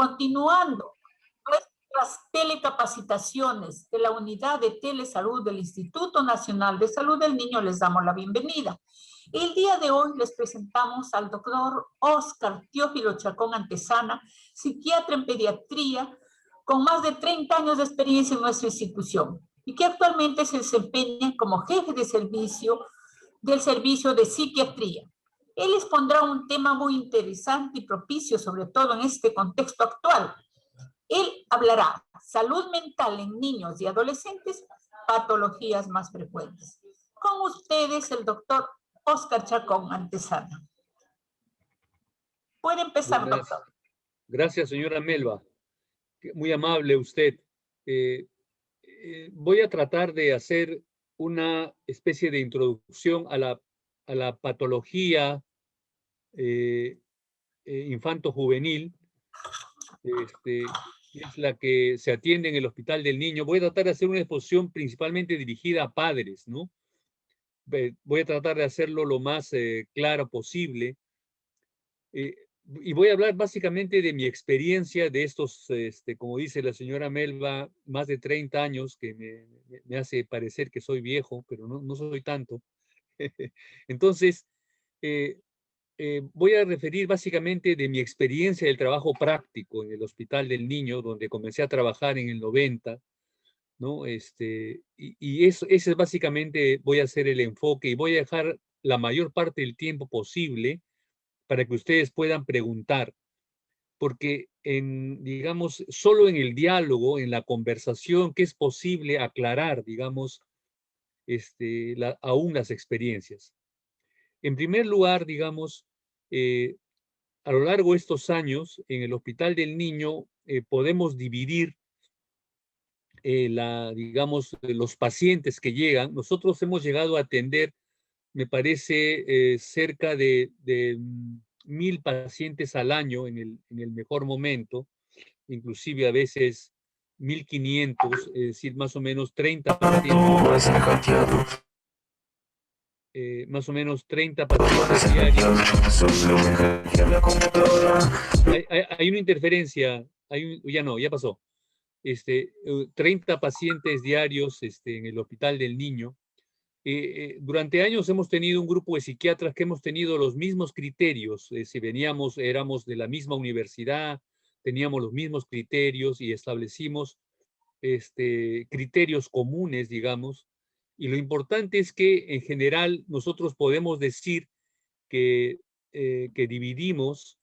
Continuando nuestras telecapacitaciones de la Unidad de Telesalud del Instituto Nacional de Salud del Niño, les damos la bienvenida. El día de hoy les presentamos al doctor Óscar Teófilo Chacón Antezana, psiquiatra en pediatría, con más de 30 años de experiencia en nuestra institución y que actualmente se desempeña como jefe de servicio del servicio de psiquiatría. Él expondrá un tema muy interesante y propicio, sobre todo en este contexto actual. Él hablará salud mental en niños y adolescentes, patologías más frecuentes. Con ustedes, el doctor Óscar Chacón Antezana. Puede empezar, doctor. Gracias, señora Melba. Muy amable usted. Voy a tratar de hacer una especie de introducción a la patología infanto-juvenil, es la que se atiende en el Hospital del Niño. Voy a tratar de hacer una exposición principalmente dirigida a padres, ¿no? Voy a tratar de hacerlo lo más claro posible. Y voy a hablar básicamente de mi experiencia de estos, como dice la señora Melba, más de 30 años, que me hace parecer que soy viejo, pero no soy tanto. Entonces, voy a referir básicamente de mi experiencia del trabajo práctico en el Hospital del Niño, donde comencé a trabajar en el 90, ¿no? Y ese es básicamente, voy a hacer el enfoque y voy a dejar la mayor parte del tiempo posible para que ustedes puedan preguntar, porque digamos, solo en el diálogo, en la conversación, que es posible aclarar, digamos, aún las experiencias. En primer lugar, digamos, a lo largo de estos años, en el Hospital del Niño, podemos dividir, digamos, los pacientes que llegan. Nosotros hemos llegado a atender, me parece, cerca de 1000 pacientes al año en el mejor momento, inclusive a veces 1500, es decir, más o menos 30 pacientes. Más o menos 30 pacientes diarios. Hay una interferencia, ya pasó. 30 pacientes diarios en el Hospital del Niño. Durante años hemos tenido un grupo de psiquiatras que hemos tenido los mismos criterios. Si éramos de la misma universidad, teníamos los mismos criterios y establecimos criterios comunes, digamos. Y lo importante es que en general nosotros podemos decir que dividimos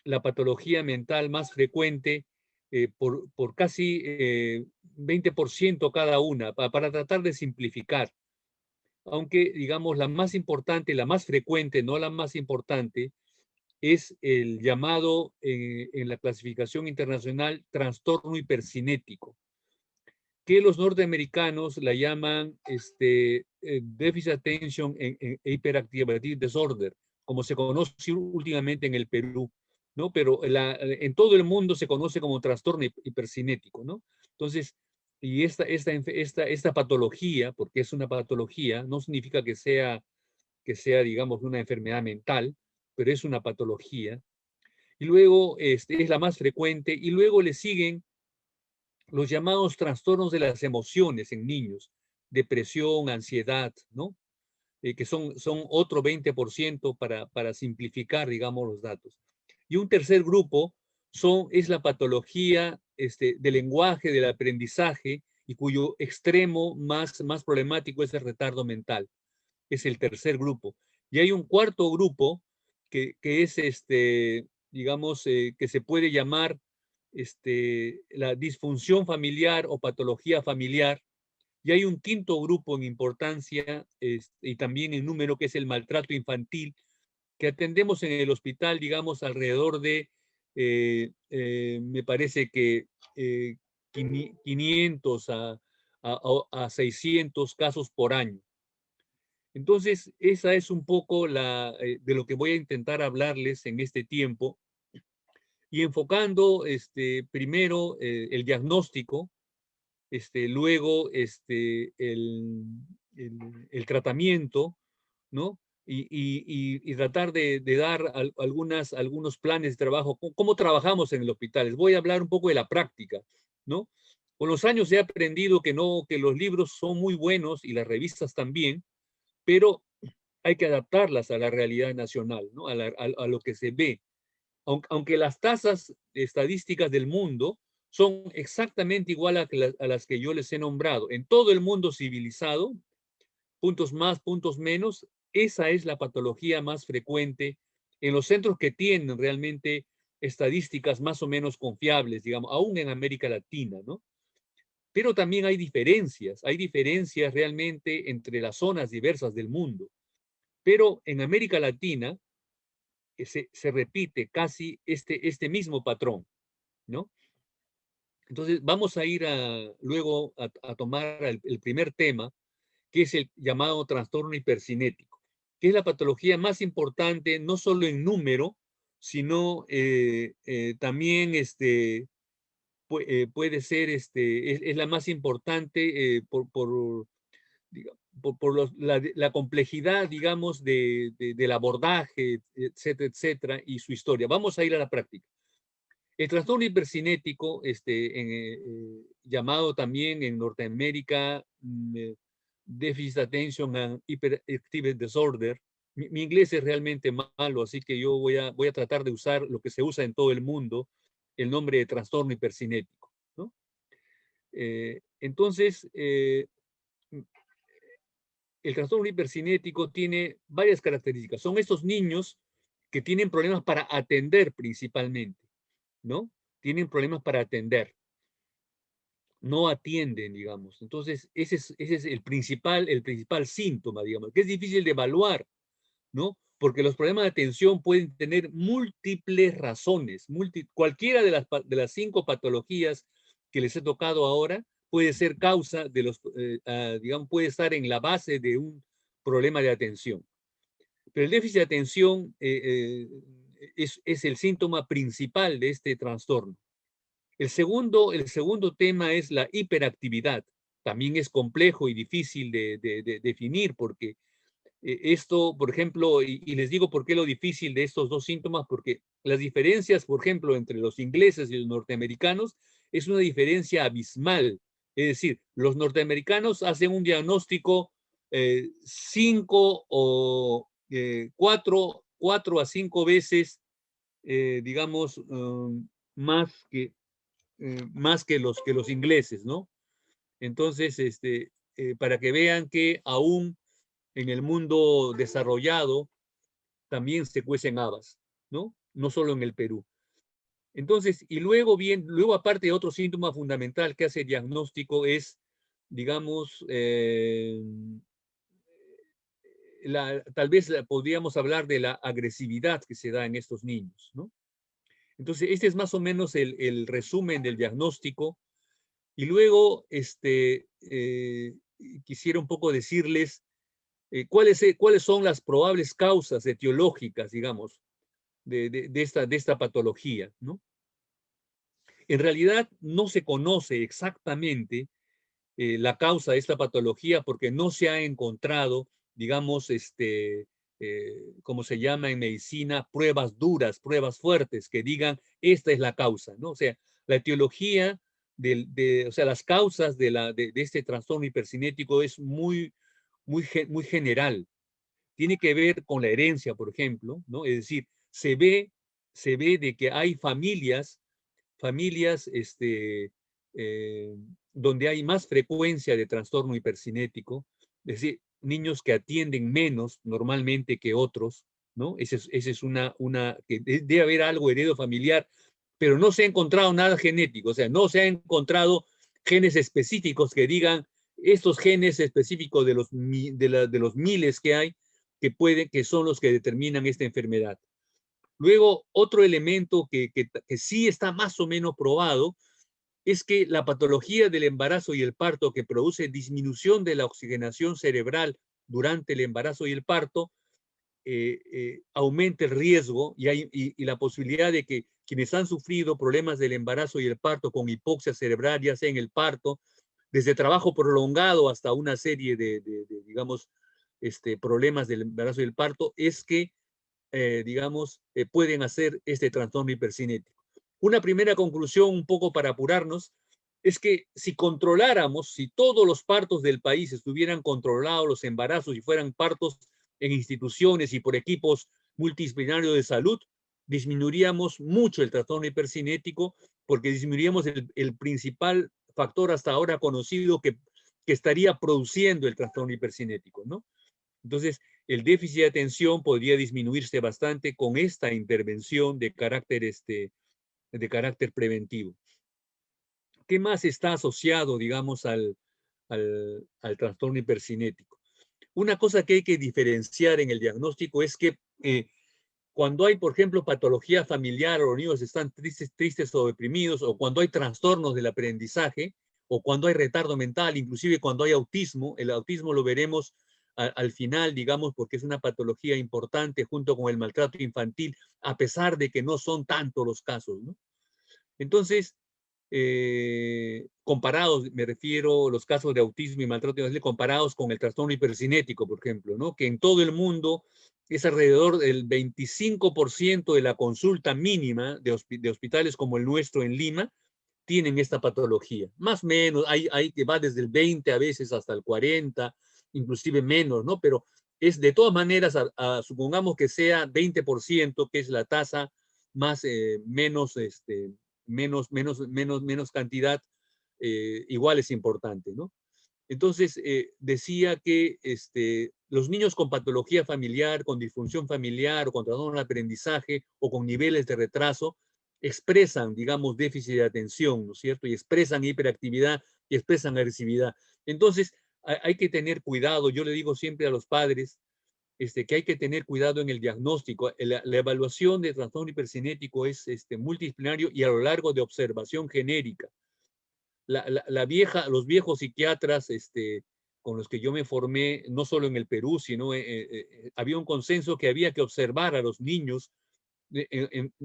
la patología mental más frecuente por casi 20% cada una, para tratar de simplificar. Aunque, digamos, la más importante, la más frecuente, no la más importante, es el llamado en la clasificación internacional trastorno hipercinético, que los norteamericanos la llaman Deficit Attention and Hyperactivity Disorder, como se conoce últimamente en el Perú, ¿no? Pero en todo el mundo se conoce como trastorno hipercinético, ¿no? Entonces, y esta patología, porque es una patología, no significa que sea, digamos, una enfermedad mental, pero es una patología. Y luego es la más frecuente, y luego le siguen los llamados trastornos de las emociones en niños, depresión, ansiedad, ¿no? Que son otro 20% para simplificar, digamos, los datos. Y un tercer grupo es la patología del lenguaje, del aprendizaje, y cuyo extremo más problemático es el retardo mental. Es el tercer grupo. Y hay un cuarto grupo que es, digamos, que se puede llamar la disfunción familiar o patología familiar. Y hay un quinto grupo en importancia y también en número, que es el maltrato infantil, que atendemos en el hospital, digamos, alrededor de, me parece que 500 a 600 casos por año. Entonces, esa es un poco de lo que voy a intentar hablarles en este tiempo, y enfocando primero el diagnóstico, luego el tratamiento, ¿no? y tratar de dar algunos planes de trabajo. ¿Cómo trabajamos en el hospital? Les voy a hablar un poco de la práctica, ¿no? Con los años he aprendido que los libros son muy buenos y las revistas también, pero hay que adaptarlas a la realidad nacional, ¿no? A lo que se ve. Aunque las tasas estadísticas del mundo son exactamente igual a las que yo les he nombrado. En todo el mundo civilizado, puntos más, puntos menos, esa es la patología más frecuente en los centros que tienen realmente estadísticas más o menos confiables, digamos, aún en América Latina, ¿no? Pero también hay diferencias realmente entre las zonas diversas del mundo. Pero en América Latina se repite casi este mismo patrón, ¿no? Entonces vamos a ir luego a tomar el primer tema, que es el llamado trastorno hipercinético, que es la patología más importante, no solo en número, sino también puede ser, es la más importante la complejidad, digamos, del abordaje, etcétera, etcétera, y su historia. Vamos a ir a la práctica. El trastorno hipercinético, llamado también en Norteamérica Deficit Attention and Hyperactive Disorder. Mi inglés es realmente malo, así que yo voy a tratar de usar lo que se usa en todo el mundo, el nombre de trastorno hipercinético, ¿no? Entonces, el trastorno hipercinético tiene varias características. Son estos niños que tienen problemas para atender principalmente, ¿no? Tienen problemas para atender. No atienden, digamos. Entonces, ese es el principal síntoma, digamos, que es difícil de evaluar, ¿no? Porque los problemas de atención pueden tener múltiples razones. Cualquiera de las 5 patologías que les he tocado ahora puede ser causa de digamos, puede estar en la base de problema de atención. Pero el déficit de atención es el síntoma principal de este trastorno. El segundo tema es la hiperactividad. También es complejo y difícil de definir porque esto, por ejemplo, y les digo por qué lo difícil de estos dos síntomas, porque las diferencias, por ejemplo, entre los ingleses y los norteamericanos es una diferencia abismal. Es decir, los norteamericanos hacen un diagnóstico 5 o 4 a 5 veces, digamos, más que los ingleses, ¿no? Entonces, para que vean que aún en el mundo desarrollado también se cuecen habas, ¿no? No solo en el Perú. Entonces, y luego aparte otro síntoma fundamental que hace diagnóstico es, digamos, tal vez podríamos hablar de la agresividad que se da en estos niños, ¿no? Entonces, este es más o menos el resumen del diagnóstico. Y luego, quisiera un poco decirles cuáles son las probables causas etiológicas, digamos, de esta patología, ¿no? En realidad, no se conoce exactamente la causa de esta patología porque no se ha encontrado, digamos, como se llama en medicina, pruebas duras, pruebas fuertes que digan esta es la causa, ¿no? O sea, la etiología o sea, las causas de este trastorno hipercinético es muy general. Tiene que ver con la herencia, por ejemplo, ¿no? Es decir, se ve de que hay familias donde hay más frecuencia de trastorno hipercinético, es decir, niños que atienden menos normalmente que otros, ¿no? Esa es que debe haber algo heredo familiar, pero no se ha encontrado nada genético, o sea, no se ha encontrado genes específicos que digan estos genes específicos de los miles que hay que son los que determinan esta enfermedad. Luego, otro elemento que sí está más o menos probado es que la patología del embarazo y el parto que produce disminución de la oxigenación cerebral durante el embarazo y el parto aumenta el riesgo y la posibilidad de que quienes han sufrido problemas del embarazo y el parto con hipoxia cerebral, ya sea en el parto, desde trabajo prolongado hasta una serie digamos, problemas del embarazo y el parto, es que, digamos, pueden hacer este trastorno hipercinético. Una primera conclusión, un poco para apurarnos, es que si controláramos, si todos los partos del país estuvieran controlados, los embarazos, y fueran partos en instituciones y por equipos multidisciplinarios de salud, disminuiríamos mucho el trastorno hipercinético, porque disminuiríamos el principal factor hasta ahora conocido que estaría produciendo el trastorno hipercinético, ¿no? Entonces, el déficit de atención podría disminuirse bastante con esta intervención de carácter preventivo. ¿Qué más está asociado, digamos, al trastorno hipercinético? Una cosa que hay que diferenciar en el diagnóstico es que cuando hay, por ejemplo, patología familiar, o los niños están tristes o deprimidos, o cuando hay trastornos del aprendizaje, o cuando hay retardo mental, inclusive cuando hay autismo, el autismo lo veremos al final, digamos, porque es una patología importante junto con el maltrato infantil, a pesar de que no son tantos los casos, ¿no? Entonces, comparados, me refiero los casos de autismo y maltrato infantil, comparados con el trastorno hipercinético, por ejemplo, ¿no? Que en todo el mundo es alrededor del 25% de la consulta mínima de hospitales como el nuestro en Lima, tienen esta patología. Más o menos, hay que va desde el 20 a veces hasta el 40, inclusive menos, ¿no? Pero es de todas maneras, supongamos que sea 20%, que es la tasa más, menos cantidad, igual es importante, ¿no? Entonces, decía que los niños con patología familiar, con disfunción familiar, o con trastorno de aprendizaje, o con niveles de retraso, expresan, digamos, déficit de atención, ¿no es cierto? Y expresan hiperactividad y expresan agresividad. Entonces, hay que tener cuidado. Yo le digo siempre a los padres que hay que tener cuidado en el diagnóstico. La evaluación de trastorno hipercinético es multidisciplinario y a lo largo de observación genérica. Los viejos psiquiatras con los que yo me formé, no solo en el Perú, sino había un consenso que había que observar a los niños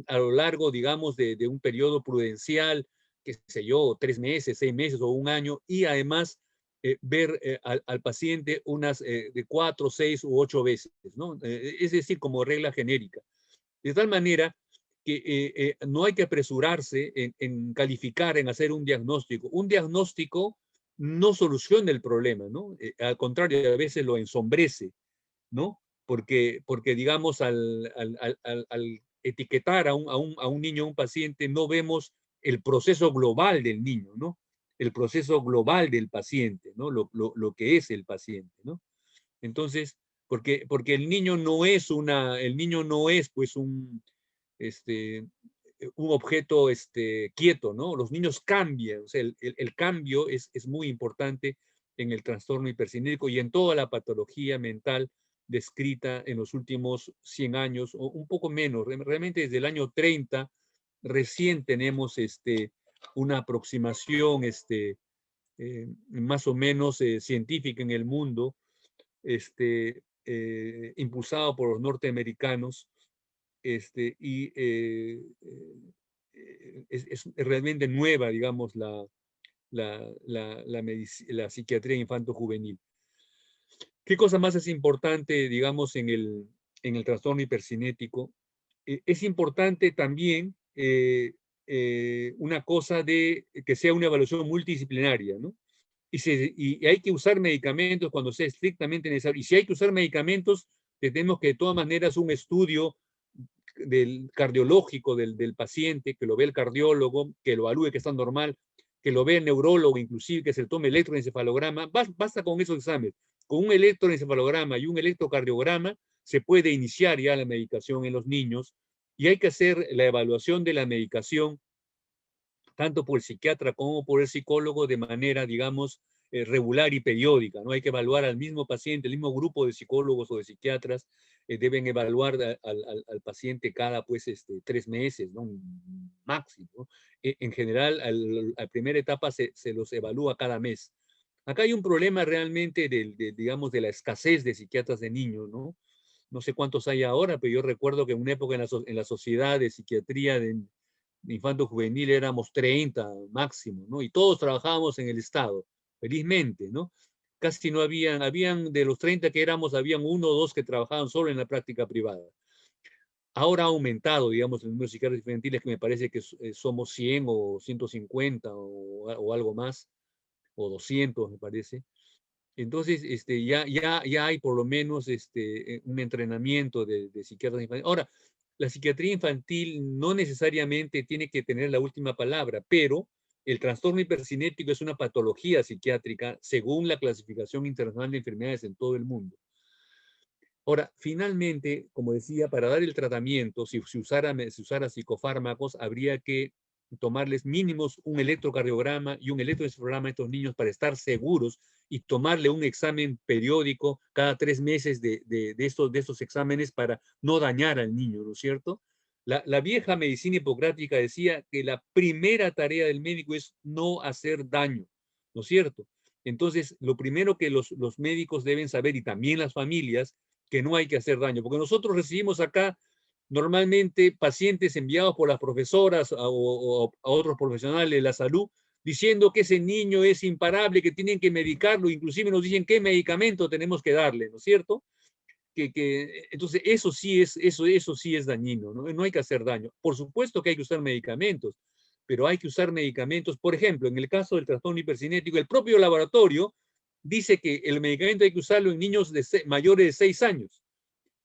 a lo largo, digamos, de un periodo prudencial, qué sé yo, 3 meses, 6 meses o un año, y además ver al paciente unas de 4, 6 u 8 veces, ¿no? Es decir, como regla genérica. De tal manera que no hay que apresurarse en calificar, en hacer un diagnóstico. Un diagnóstico no soluciona el problema, ¿no? Al contrario, a veces lo ensombrece, ¿no? Porque digamos, al etiquetar a un niño, a un paciente, no vemos el proceso global del niño, ¿no? El proceso global del paciente, ¿no? Lo que es el paciente, ¿no? Entonces, porque el niño no es pues un objeto quieto, ¿no? Los niños cambian, o sea, el cambio es muy importante en el trastorno hipercinético y en toda la patología mental descrita en los últimos 100 años, o un poco menos, realmente desde el año 30, recién tenemos una aproximación más o menos científica en el mundo, impulsado por los norteamericanos, y es realmente nueva, digamos, la psiquiatría infanto-juvenil. ¿Qué cosa más es importante, digamos, en el trastorno hipercinético? Es importante también una cosa de que sea una evaluación multidisciplinaria, ¿no? Y hay que usar medicamentos cuando sea estrictamente necesario. Y si hay que usar medicamentos, tenemos que de todas maneras un estudio del cardiológico del paciente, que lo ve el cardiólogo, que lo evalúe que está normal, que lo ve el neurólogo, inclusive que se le tome electroencefalograma. Basta con esos exámenes. Con un electroencefalograma y un electrocardiograma se puede iniciar ya la medicación en los niños, y hay que hacer la evaluación de la medicación tanto por el psiquiatra como por el psicólogo de manera, digamos, regular y periódica, ¿no? Hay que evaluar al mismo paciente, el mismo grupo de psicólogos o de psiquiatras deben evaluar al paciente cada, pues, 3 meses, ¿no? Máximo, ¿no? En general, a primera etapa se los evalúa cada mes. Acá hay un problema realmente digamos, de la escasez de psiquiatras de niños, ¿no? No sé cuántos hay ahora, pero yo recuerdo que en una época en la sociedad de psiquiatría de infanto juvenil éramos 30 máximo, ¿no? Y todos trabajábamos en el Estado, felizmente, ¿no? casi no habían de los 30 que éramos, habían 1 o 2 que trabajaban solo en la práctica privada. Ahora ha aumentado, digamos, el número de psiquiatras infantiles, que me parece que somos 100 o 150 o algo más, o 200, me parece. Entonces, ya hay por lo menos un entrenamiento de psiquiatras infantiles. Ahora, la psiquiatría infantil no necesariamente tiene que tener la última palabra, pero el trastorno hipercinético es una patología psiquiátrica según la clasificación internacional de enfermedades en todo el mundo. Ahora, finalmente, como decía, para dar el tratamiento, si se usara psicofármacos, habría que tomarles mínimos un electrocardiograma y un electroencefalograma a estos niños para estar seguros y tomarle un examen periódico cada 3 meses de estos exámenes para no dañar al niño, ¿no es cierto? La vieja medicina hipocrática decía que la primera tarea del médico es no hacer daño, ¿no es cierto? Entonces, lo primero que los médicos deben saber, y también las familias, que no hay que hacer daño, porque nosotros recibimos acá normalmente pacientes enviados por las profesoras o a otros profesionales de la salud diciendo que ese niño es imparable, que tienen que medicarlo, inclusive nos dicen qué medicamento tenemos que darle, ¿no es cierto? Entonces eso sí es dañino, ¿no? No hay que hacer daño. Por supuesto que hay que usar medicamentos, pero hay que usar medicamentos, por ejemplo, en el caso del trastorno hipercinético, el propio laboratorio dice que el medicamento hay que usarlo en niños mayores de 6 años,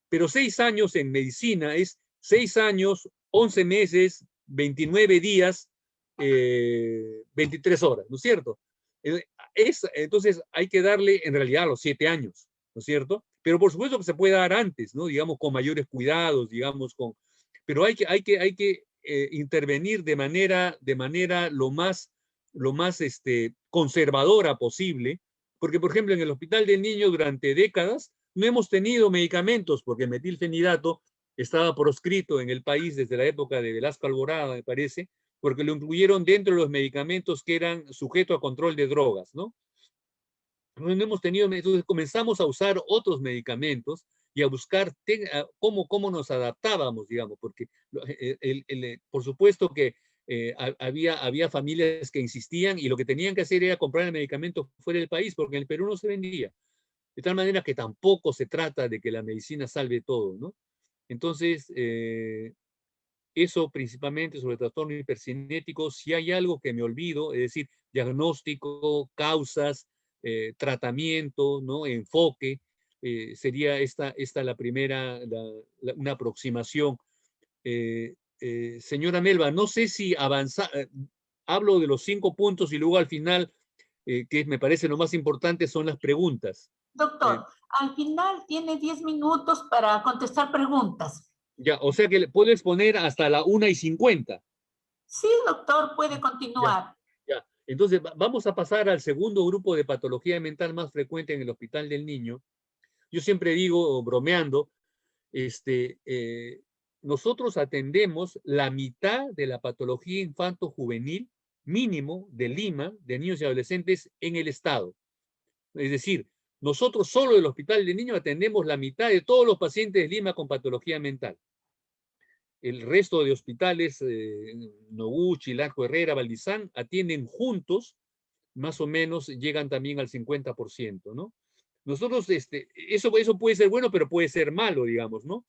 pero 6 años en medicina es 6 años, 11 meses, 29 días, 23 horas, ¿no es cierto? Entonces hay que darle en realidad a los 7 años, ¿no es cierto? Pero por supuesto que se puede dar antes, ¿no? Digamos, con mayores cuidados, digamos, pero hay que intervenir de manera lo más conservadora posible, porque, por ejemplo, en el Hospital del Niño durante décadas no hemos tenido medicamentos, porque el metilfenidato estaba proscrito en el país desde la época de Velasco Alborada, me parece, porque lo incluyeron dentro de los medicamentos que eran sujetos a control de drogas, ¿no? No hemos tenido, entonces comenzamos a usar otros medicamentos y a buscar cómo nos adaptábamos, digamos, porque por supuesto que había familias que insistían y lo que tenían que hacer era comprar el medicamento fuera del país, porque en el Perú no se vendía. De tal manera que tampoco se trata de que la medicina salve todo, ¿no? Entonces, eso principalmente sobre el trastorno hipercinético. Si hay algo que me olvido, es decir, diagnóstico, causas, tratamiento, ¿no? Enfoque, sería esta la primera, una aproximación. Señora Melba, no sé si hablo de los 5 puntos y luego al final, que me parece lo más importante, son las preguntas. Doctor, al final tiene 10 minutos para contestar preguntas. Ya, o sea que le puedes poner hasta la 1:50. Sí, doctor, puede continuar. Ya. Entonces, vamos a pasar al segundo grupo de patología mental más frecuente en el Hospital del Niño. Yo siempre digo, bromeando, nosotros atendemos la mitad de la patología infanto-juvenil mínimo de Lima, de niños y adolescentes en el estado. Es decir, nosotros solo del Hospital del Niño atendemos la mitad de todos los pacientes de Lima con patología mental. El resto de hospitales, Noguchi, Larco Herrera, Valdizán, atienden juntos, más o menos llegan también al 50%, ¿no? Nosotros, eso puede ser bueno, pero puede ser malo, digamos, ¿no?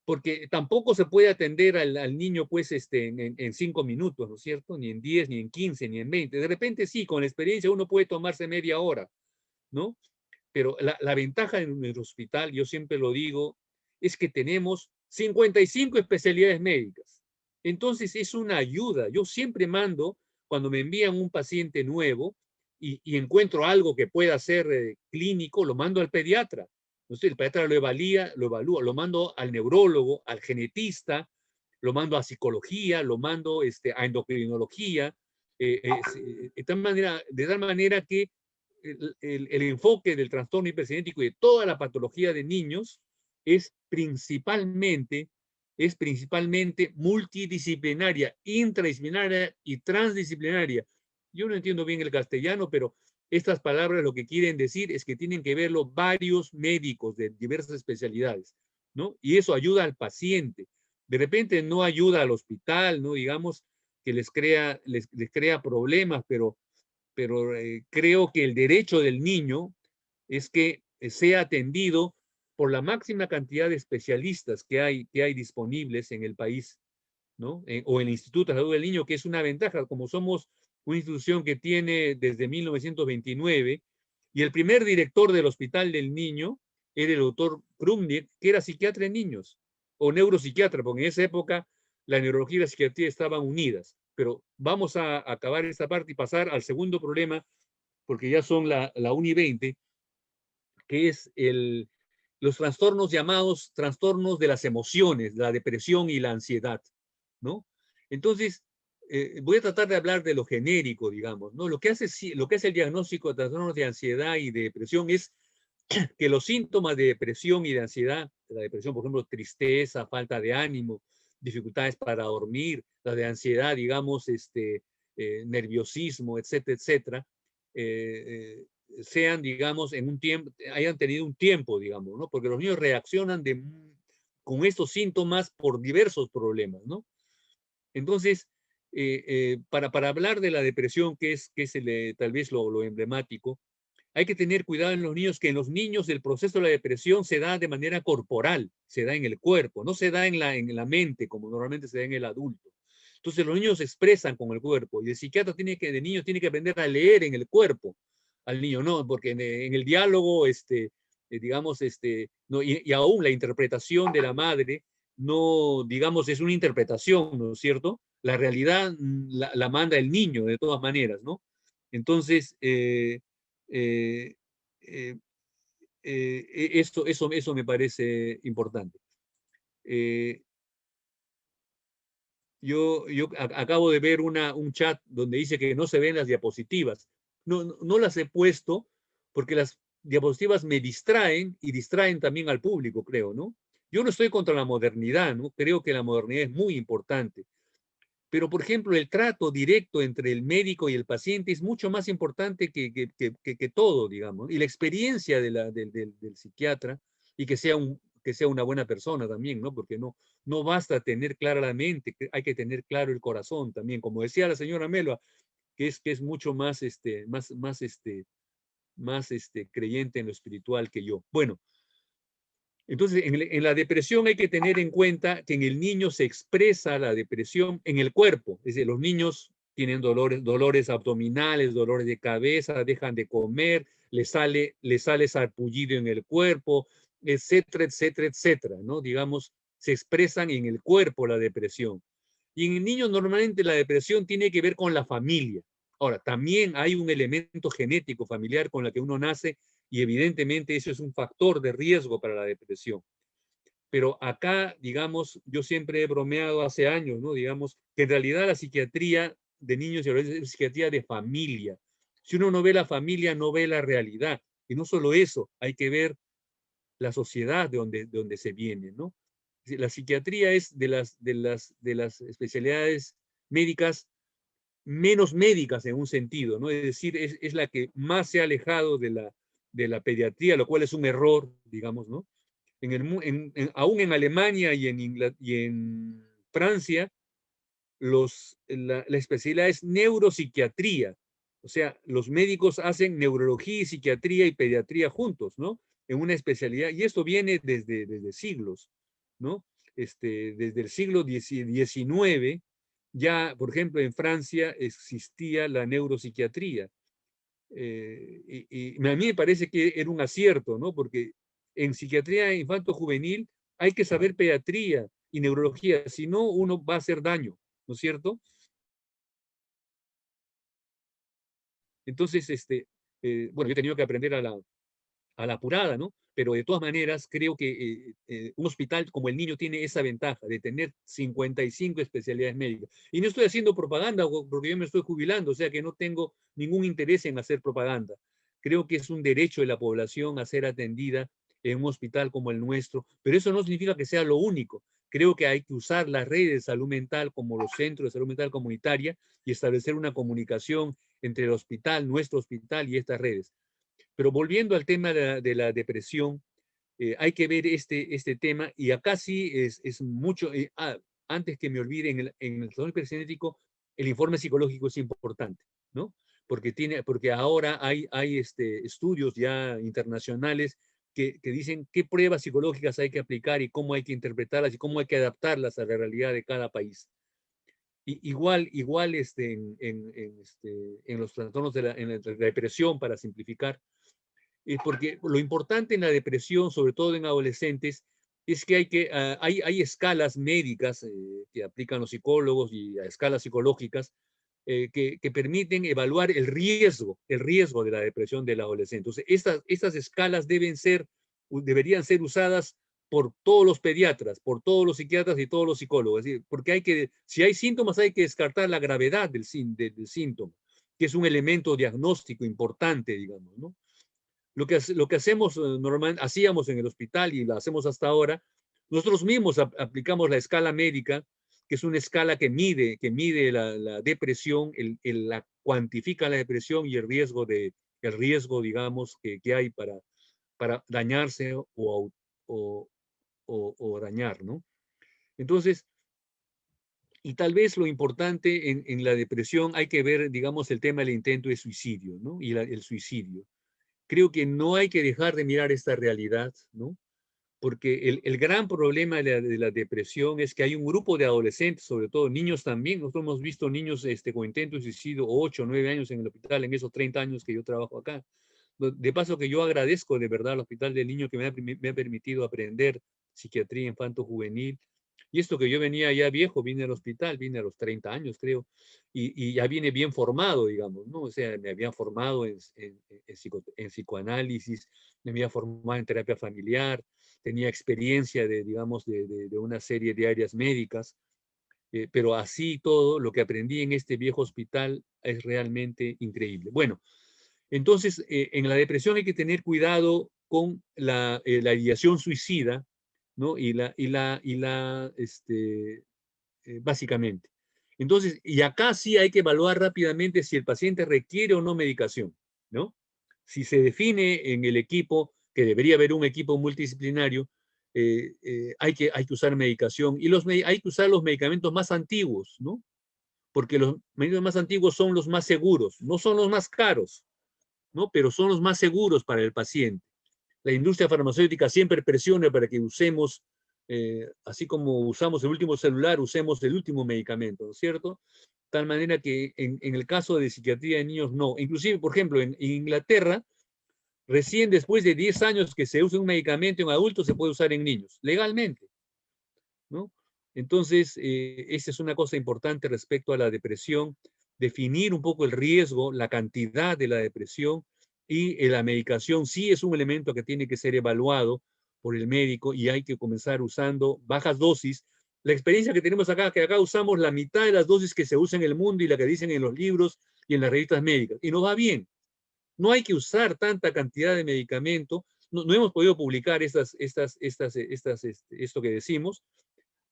Porque tampoco se puede atender al niño, pues, en 5 minutos, ¿no es cierto? Ni en 10, ni en 15, ni en 20. De repente sí, con la experiencia uno puede tomarse media hora, ¿no? Pero la ventaja en el hospital, yo siempre lo digo, es que tenemos 55 especialidades médicas. Entonces es una ayuda. Yo siempre mando, cuando me envían un paciente nuevo y encuentro algo que pueda ser clínico, lo mando al pediatra. Entonces el pediatra lo evalúa, lo mando al neurólogo, al genetista, lo mando a psicología, lo mando a endocrinología, de tal manera que el enfoque del trastorno hipercinético y de toda la patología de niños es principalmente multidisciplinaria, intradisciplinaria y transdisciplinaria. Yo no entiendo bien el castellano, pero estas palabras lo que quieren decir es que tienen que verlo varios médicos de diversas especialidades, ¿no? Y eso ayuda al paciente. De repente no ayuda al hospital, ¿no? Digamos que les crea problemas, pero creo que el derecho del niño es que sea atendido por la máxima cantidad de especialistas que hay disponibles en el país, ¿no? O el Instituto de Salud del Niño, que es una ventaja, como somos una institución que tiene desde 1929, y el primer director del Hospital del Niño era el doctor Krumniek, que era psiquiatra en niños, o neuropsiquiatra, porque en esa época la neurología y la psiquiatría estaban unidas. Pero vamos a acabar esta parte y pasar al segundo problema, porque ya son la 1:20, que es los trastornos llamados trastornos de las emociones, la depresión y la ansiedad, ¿no? Entonces, voy a tratar de hablar de lo genérico, digamos, ¿no? Lo que hace el diagnóstico de trastornos de ansiedad y de depresión es que los síntomas de depresión y de ansiedad, la depresión, por ejemplo, tristeza, falta de ánimo, dificultades para dormir, la de ansiedad, digamos, nerviosismo, etcétera, etcétera, sean, digamos, en un tiempo, hayan tenido un tiempo, digamos, ¿no? Porque los niños reaccionan con estos síntomas por diversos problemas, ¿no? Entonces, para hablar de la depresión, que es tal vez lo emblemático, hay que tener cuidado en los niños, que en los niños el proceso de la depresión se da de manera corporal, se da en el cuerpo, no se da en la mente, como normalmente se da en el adulto. Entonces los niños se expresan con el cuerpo, y el psiquiatra de niños tiene que aprender a leer en el cuerpo al niño, ¿no? Porque en el diálogo, digamos, no, y aún la interpretación de la madre, no, digamos, es una interpretación, ¿no es cierto? La realidad la manda el niño, de todas maneras, ¿no? Entonces, eh, eh, eso me parece importante. Yo acabo de ver un chat donde dice que no se ven las diapositivas. No las he puesto porque las diapositivas me distraen y distraen también al público, creo, ¿no? Yo no estoy contra la modernidad, ¿no? Creo que la modernidad es muy importante. Pero, por ejemplo, el trato directo entre el médico y el paciente es mucho más importante que todo, digamos. Y la experiencia del psiquiatra, y que sea una buena persona también, ¿no? Porque no basta tener clara la mente, hay que tener claro el corazón también. Como decía la señora Melba, que es mucho más creyente en lo espiritual que yo. Bueno, entonces, en la depresión hay que tener en cuenta que en el niño se expresa la depresión en el cuerpo. Es decir, los niños tienen dolores abdominales, dolores de cabeza, dejan de comer, les sale sarpullido en el cuerpo, etcétera, etcétera, etcétera, ¿no? Digamos, se expresan en el cuerpo la depresión. Y en el niño normalmente la depresión tiene que ver con la familia. Ahora, también hay un elemento genético familiar con la que uno nace, y evidentemente eso es un factor de riesgo para la depresión. Pero acá, digamos, yo siempre he bromeado hace años, ¿no? Digamos, que en realidad la psiquiatría de niños y adolescentes es psiquiatría de familia. Si uno no ve la familia, no ve la realidad. Y no solo eso, hay que ver la sociedad de donde se viene, ¿no? La psiquiatría es de las especialidades médicas menos médicas en un sentido, ¿no? Es decir, es la que más se ha alejado de la pediatría, lo cual es un error, digamos, ¿no? Aún en Alemania y en Francia, la especialidad es neuropsiquiatría. O sea, los médicos hacen neurología y psiquiatría y pediatría juntos, ¿no? En una especialidad, y esto viene desde siglos, ¿no? Desde el siglo XIX, ya, por ejemplo, en Francia existía la neuropsiquiatría. Y a mí me parece que era un acierto, ¿no? Porque en psiquiatría infanto-juvenil hay que saber pediatría y neurología, si no, uno va a hacer daño, ¿no es cierto? Entonces, bueno, yo he tenido que aprender a la apurada, ¿no? Pero de todas maneras, creo que un hospital como el Niño tiene esa ventaja de tener 55 especialidades médicas. Y no estoy haciendo propaganda porque yo me estoy jubilando, o sea que no tengo ningún interés en hacer propaganda. Creo que es un derecho de la población a ser atendida en un hospital como el nuestro, pero eso no significa que sea lo único. Creo que hay que usar las redes de salud mental como los centros de salud mental comunitaria y establecer una comunicación entre el hospital, nuestro hospital y estas redes. Pero volviendo al tema de la depresión, hay que ver este tema, y acá sí es mucho, antes que me olvide, en el trastorno hipercinético, el informe psicológico es importante, ¿no? porque ahora hay estudios ya internacionales que dicen qué pruebas psicológicas hay que aplicar y cómo hay que interpretarlas y cómo hay que adaptarlas a la realidad de cada país. Igual en los trastornos en la depresión, para simplificar, porque lo importante en la depresión, sobre todo en adolescentes, es que hay escalas médicas que aplican los psicólogos y a escalas psicológicas que permiten evaluar el riesgo de la depresión del adolescente. Entonces, estas escalas deberían ser usadas por todos los pediatras, por todos los psiquiatras y todos los psicólogos. Es decir, porque si hay síntomas, hay que descartar la gravedad del síntoma, que es un elemento diagnóstico importante, digamos, ¿no? Lo que hacemos hacíamos en el hospital y lo hacemos hasta ahora, nosotros mismos aplicamos la escala médica, que es una escala que mide la depresión, la cuantifica la depresión y el riesgo, digamos, que hay para dañarse o dañar, ¿no? Entonces, y tal vez lo importante en la depresión hay que ver, digamos, el tema del intento de suicidio, ¿no? Y el suicidio. Creo que no hay que dejar de mirar esta realidad, ¿no? Porque el gran problema de la depresión es que hay un grupo de adolescentes, sobre todo niños también. Nosotros hemos visto niños con intento de suicidio 8 o 9 años en el hospital, en esos 30 años que yo trabajo acá. De paso que yo agradezco de verdad al Hospital del Niño que me ha permitido aprender psiquiatría infanto-juvenil. Y esto que yo venía ya viejo, vine al hospital, vine a los 30 años, creo, y ya vine bien formado, digamos, ¿no? O sea, me habían formado en psicoanálisis, me había formado en terapia familiar, tenía experiencia digamos, de una serie de áreas médicas, pero así todo, lo que aprendí en este viejo hospital es realmente increíble. Bueno, entonces, en la depresión hay que tener cuidado con la ideación suicida, ¿no? Básicamente. Entonces, y acá sí hay que evaluar rápidamente si el paciente requiere o no medicación, ¿no? Si se define en el equipo, que debería haber un equipo multidisciplinario, hay que usar medicación y hay que usar los medicamentos más antiguos, ¿no? Porque los medicamentos más antiguos son los más seguros, no son los más caros, ¿no? Pero son los más seguros para el paciente. La industria farmacéutica siempre presiona para que usemos, así como usamos el último celular, usemos el último medicamento, ¿no es cierto? Tal manera que en el caso de psiquiatría de niños, no. Inclusive, por ejemplo, en Inglaterra, recién después de 10 años que se usa un medicamento en adultos, se puede usar en niños, legalmente, ¿no? Entonces, esa es una cosa importante respecto a la depresión, definir un poco el riesgo, la cantidad de la depresión, y la medicación sí es un elemento que tiene que ser evaluado por el médico y hay que comenzar usando bajas dosis. La experiencia que tenemos acá, que acá usamos la mitad de las dosis que se usan en el mundo y la que dicen en los libros y en las revistas médicas, y nos va bien. No hay que usar tanta cantidad de medicamento. No hemos podido publicar esto que decimos,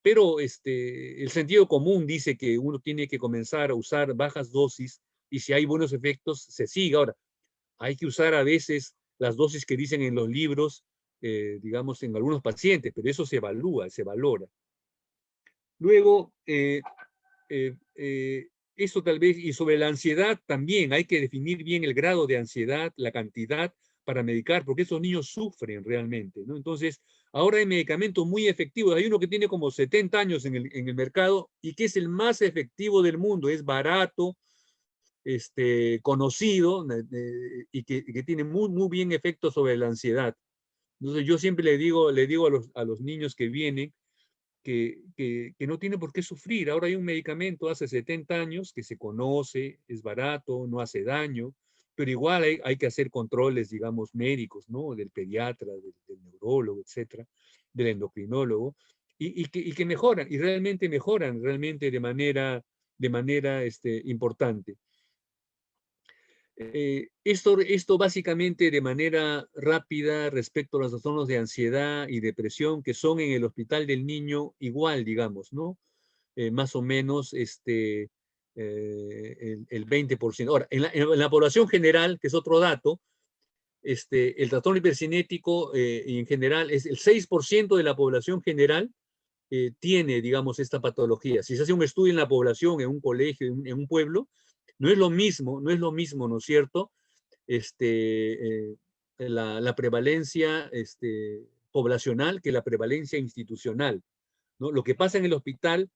pero el sentido común dice que uno tiene que comenzar a usar bajas dosis y si hay buenos efectos, se sigue. Ahora, hay que usar a veces las dosis que dicen en los libros, digamos, en algunos pacientes, pero eso se evalúa, se valora. Luego, eso tal vez, y sobre la ansiedad también, hay que definir bien el grado de ansiedad, la cantidad para medicar, porque esos niños sufren realmente, ¿no? Entonces, ahora hay medicamentos muy efectivos. Hay uno que tiene como 70 años en el mercado y que es el más efectivo del mundo, es barato, conocido y que tiene muy, muy bien efecto sobre la ansiedad. Entonces yo siempre le digo a los niños que vienen que no tienen por qué sufrir. Ahora hay un medicamento hace 70 años que se conoce, es barato, no hace daño, pero igual hay que hacer controles, digamos, médicos, ¿no? Del pediatra, del neurólogo, etcétera, del endocrinólogo, y que mejoran, y realmente mejoran, realmente de manera importante. Esto básicamente de manera rápida respecto a los trastornos de ansiedad y depresión que son en el Hospital del Niño igual, digamos, ¿no? Más o menos el 20%. Ahora, en la población general, que es otro dato, el trastorno hipercinético en general es el 6% de la población general tiene, digamos, esta patología. Si se hace un estudio en la población, en un colegio, en un pueblo, No es lo mismo, ¿no es cierto? La prevalencia poblacional que la prevalencia institucional, ¿no? Lo que pasa en el hospital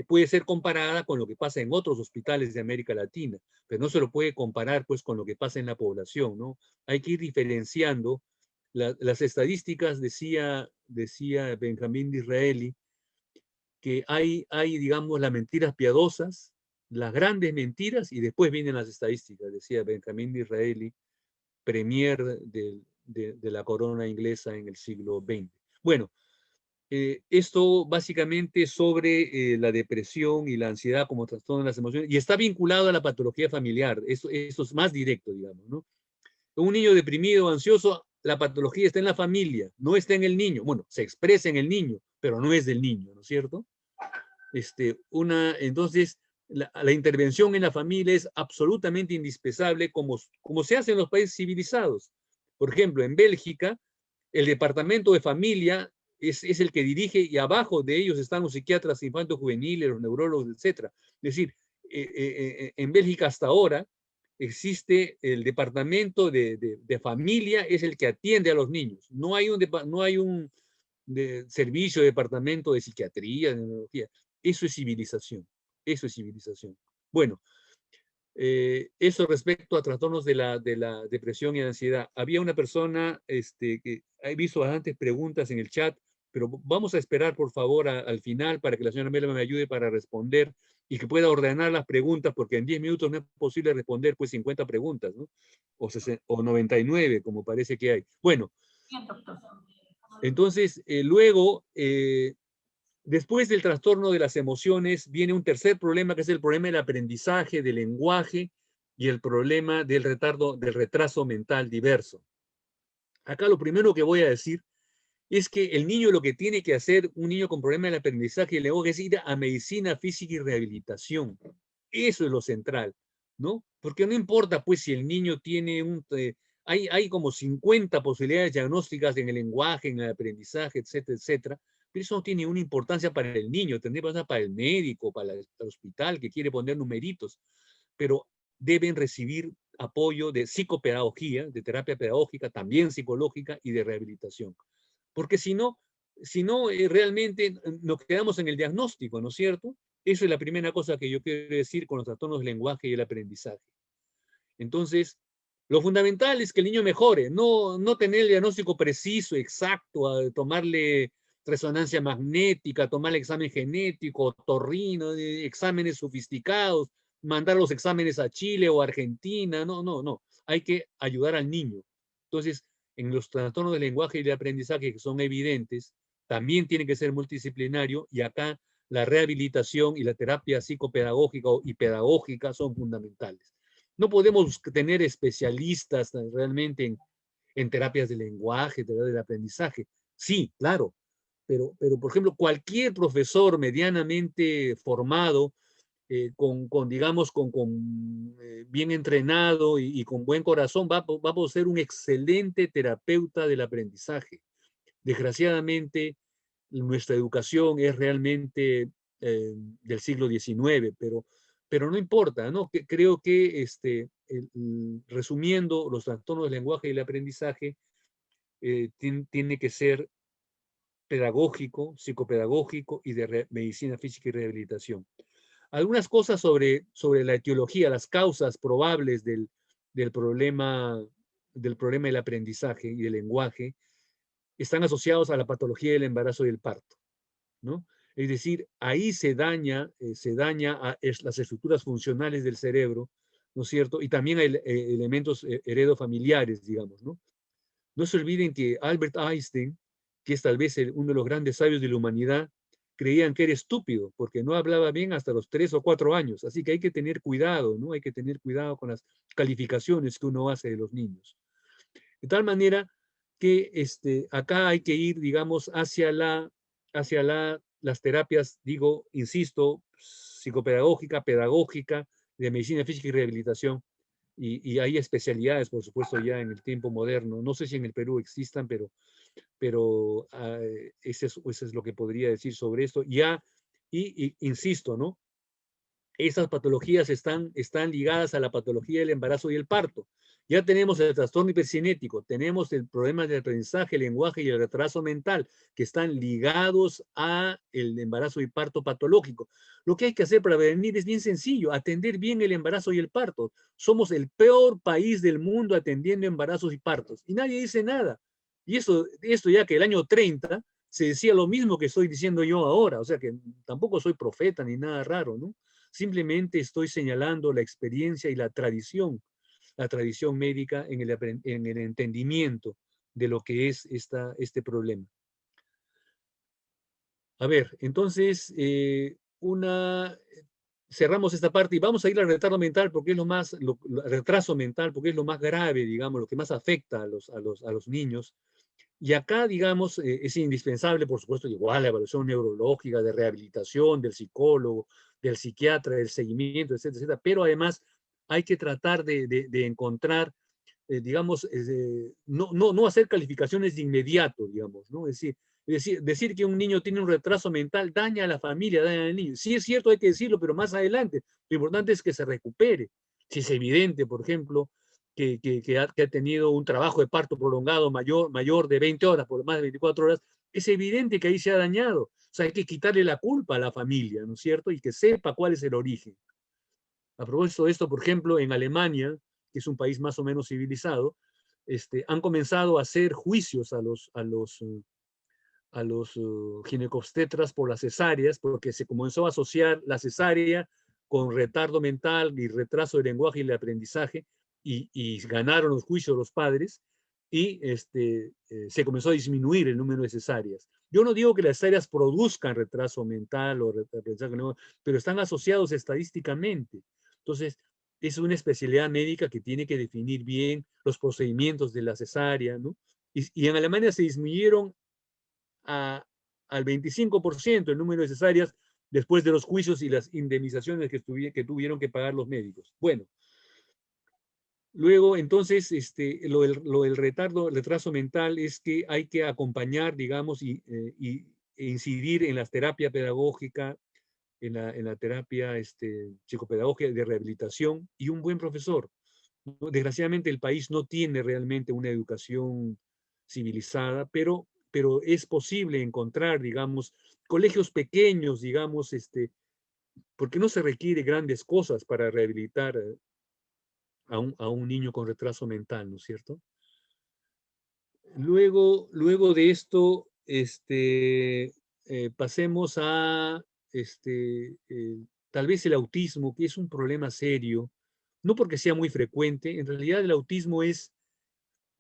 puede ser comparada con lo que pasa en otros hospitales de América Latina, pero no se lo puede comparar pues con lo que pasa en la población, ¿no? Hay que ir diferenciando. Las estadísticas, decía Benjamín Disraeli, que digamos, las mentiras piadosas, las grandes mentiras, y después vienen las estadísticas, decía Benjamín Disraeli, premier de la corona inglesa en el siglo XX. Bueno, esto básicamente sobre la depresión y la ansiedad como trastorno de las emociones, y está vinculado a la patología familiar. Esto es más directo, digamos, ¿no? Un niño deprimido o ansioso, la patología está en la familia, no está en el niño. Bueno, se expresa en el niño, pero no es del niño, ¿no es cierto? Entonces, la intervención en la familia es absolutamente indispensable, como se hace en los países civilizados. Por ejemplo, en Bélgica, el departamento de familia es el que dirige, y abajo de ellos están los psiquiatras infantos juveniles, los neurólogos, etc. Es decir, en Bélgica hasta ahora existe el departamento de familia, es el que atiende a los niños. No hay un servicio de departamento de psiquiatría, de neurología. Eso es civilización. Eso es civilización. Bueno, eso respecto a trastornos de la depresión y ansiedad. Había una persona que he visto bastantes preguntas en el chat, pero vamos a esperar, por favor, al final para que la señora Mela me ayude para responder y que pueda ordenar las preguntas, porque en 10 minutos no es posible responder pues 50 preguntas, ¿no? O 99, como parece que hay. Bueno, Bien, doctor. entonces, luego, después del trastorno de las emociones, viene un tercer problema, que es el problema del aprendizaje, del lenguaje y el problema del retraso mental diverso. Acá lo primero que voy a decir es que el niño lo que tiene que hacer, un niño con problema del aprendizaje y el lenguaje, es ir a medicina física y rehabilitación. Eso es lo central, ¿no? Porque no importa, pues, si el niño tiene hay como 50 posibilidades diagnósticas en el lenguaje, en el aprendizaje, etcétera, etcétera, pero eso no tiene una importancia para el niño, tendría que pasar para el médico, para el hospital que quiere poner numeritos, pero deben recibir apoyo de psicopedagogía, de terapia pedagógica, también psicológica y de rehabilitación. Porque si no, realmente nos quedamos en el diagnóstico, ¿no es cierto? Eso es la primera cosa que yo quiero decir con los trastornos del lenguaje y el aprendizaje. Entonces, lo fundamental es que el niño mejore, no tener el diagnóstico preciso, exacto, tomarle resonancia magnética, tomarle examen genético, torrino, exámenes sofisticados, mandar los exámenes a Chile o Argentina, no. Hay que ayudar al niño. Entonces, en los trastornos del lenguaje y de aprendizaje que son evidentes, también tiene que ser multidisciplinario, y acá la rehabilitación y la terapia psicopedagógica y pedagógica son fundamentales. No podemos tener especialistas realmente en terapias de lenguaje, terapias del aprendizaje. Sí, claro, pero por ejemplo, cualquier profesor medianamente formado, digamos, bien entrenado y con buen corazón, va a poder ser un excelente terapeuta del aprendizaje. Desgraciadamente, nuestra educación es realmente del siglo XIX, pero no importa, ¿no? Creo que, resumiendo, los trastornos del lenguaje y el aprendizaje tiene que ser pedagógico, psicopedagógico y de medicina física y rehabilitación. Algunas cosas sobre la etiología, las causas probables del problema del aprendizaje y del lenguaje están asociados a la patología del embarazo y el parto, ¿no? Es decir, ahí se daña las estructuras funcionales del cerebro, ¿no es cierto? Y también hay elementos heredofamiliares, digamos, ¿no? No se olviden que Albert Einstein, que es tal vez uno de los grandes sabios de la humanidad, creían que era estúpido porque no hablaba bien hasta los 3 o 4 años. Así que hay que tener cuidado, ¿no? Hay que tener cuidado con las calificaciones que uno hace de los niños. De tal manera que acá hay que ir, digamos, hacia las terapias, digo, insisto, psicopedagógica, pedagógica, de medicina física y rehabilitación, y hay especialidades, por supuesto, ya en el tiempo moderno. No sé si en el Perú existan, pero eso es lo que podría decir sobre esto. Ya, y insisto, ¿no? esas patologías están ligadas a la patología del embarazo y el parto. Ya tenemos el trastorno hipercinético, tenemos el problema del aprendizaje, el lenguaje y el retraso mental, que están ligados a el embarazo y parto patológico. Lo que hay que hacer para prevenir es bien sencillo, atender bien el embarazo y el parto. Somos el peor país del mundo atendiendo embarazos y partos, y nadie dice nada. Y esto ya que el año 30 se decía lo mismo que estoy diciendo yo ahora, o sea que tampoco soy profeta ni nada raro, ¿no? Simplemente estoy señalando la experiencia y la tradición médica en el entendimiento de lo que es este problema. A ver, entonces, cerramos esta parte y vamos a ir al retardo mental porque es retraso mental porque es lo más grave, digamos, lo que más afecta a los niños. Y acá, digamos, es indispensable, por supuesto, igual la evaluación neurológica, de rehabilitación, del psicólogo, del psiquiatra, del seguimiento, etcétera, etcétera. Pero además hay que tratar de encontrar, digamos, no hacer calificaciones de inmediato, digamos, ¿no? Decir que un niño tiene un retraso mental daña a la familia, daña al niño. Sí es cierto, hay que decirlo, pero más adelante. Lo importante es que se recupere. Si es evidente, por ejemplo, que ha tenido un trabajo de parto prolongado mayor de 20 horas, por más de 24 horas, es evidente que ahí se ha dañado. O sea, hay que quitarle la culpa a la familia, ¿no es cierto? Y que sepa cuál es el origen. A propósito de esto, por ejemplo, en Alemania, que es un país más o menos civilizado, han comenzado a hacer juicios a los ginecobstetras por las cesáreas, porque se comenzó a asociar la cesárea con retardo mental y retraso de lenguaje y de aprendizaje, y ganaron los juicios los padres, y se comenzó a disminuir el número de cesáreas. Yo no digo que las cesáreas produzcan retraso mental o aprendizaje, pero están asociados estadísticamente. Entonces, es una especialidad médica que tiene que definir bien los procedimientos de la cesárea, ¿no? Y en Alemania se disminuyeron al 25% el número de cesáreas después de los juicios y las indemnizaciones que tuvieron que pagar los médicos. Bueno, luego entonces lo del retraso mental es que hay que acompañar, digamos, e incidir en la terapia pedagógica, en la terapia psicopedagógica de rehabilitación y un buen profesor. Desgraciadamente el país no tiene realmente una educación civilizada, pero es posible encontrar, digamos, colegios pequeños, digamos, porque no se requiere grandes cosas para rehabilitar a un niño con retraso mental, ¿no es cierto? Luego de esto, pasemos a tal vez el autismo, que es un problema serio, no porque sea muy frecuente, en realidad el autismo es,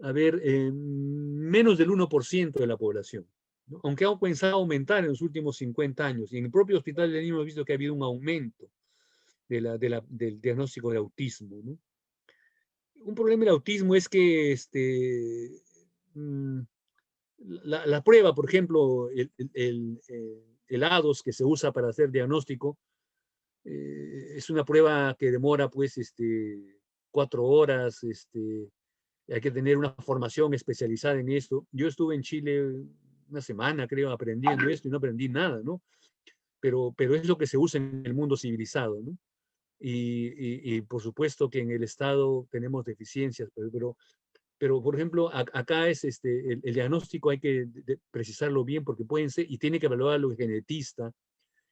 a ver, menos del 1% de la población, ¿no? Aunque ha comenzado a aumentar en los últimos 50 años, y en el propio Hospital del Niño hemos visto que ha habido un aumento del diagnóstico de autismo, ¿no? Un problema del autismo es que mm, la prueba, por ejemplo, el ADOS que se usa para hacer diagnóstico, es una prueba que demora pues 4 horas, hay que tener una formación especializada en esto. Yo estuve en Chile una semana, creo, aprendiendo esto y no aprendí nada, ¿no? Pero es lo que se usa en el mundo civilizado, ¿no? Y por supuesto que en el Estado tenemos deficiencias, pero por ejemplo, acá es el diagnóstico hay que precisarlo bien porque pueden ser, y tiene que evaluarlo el genetista,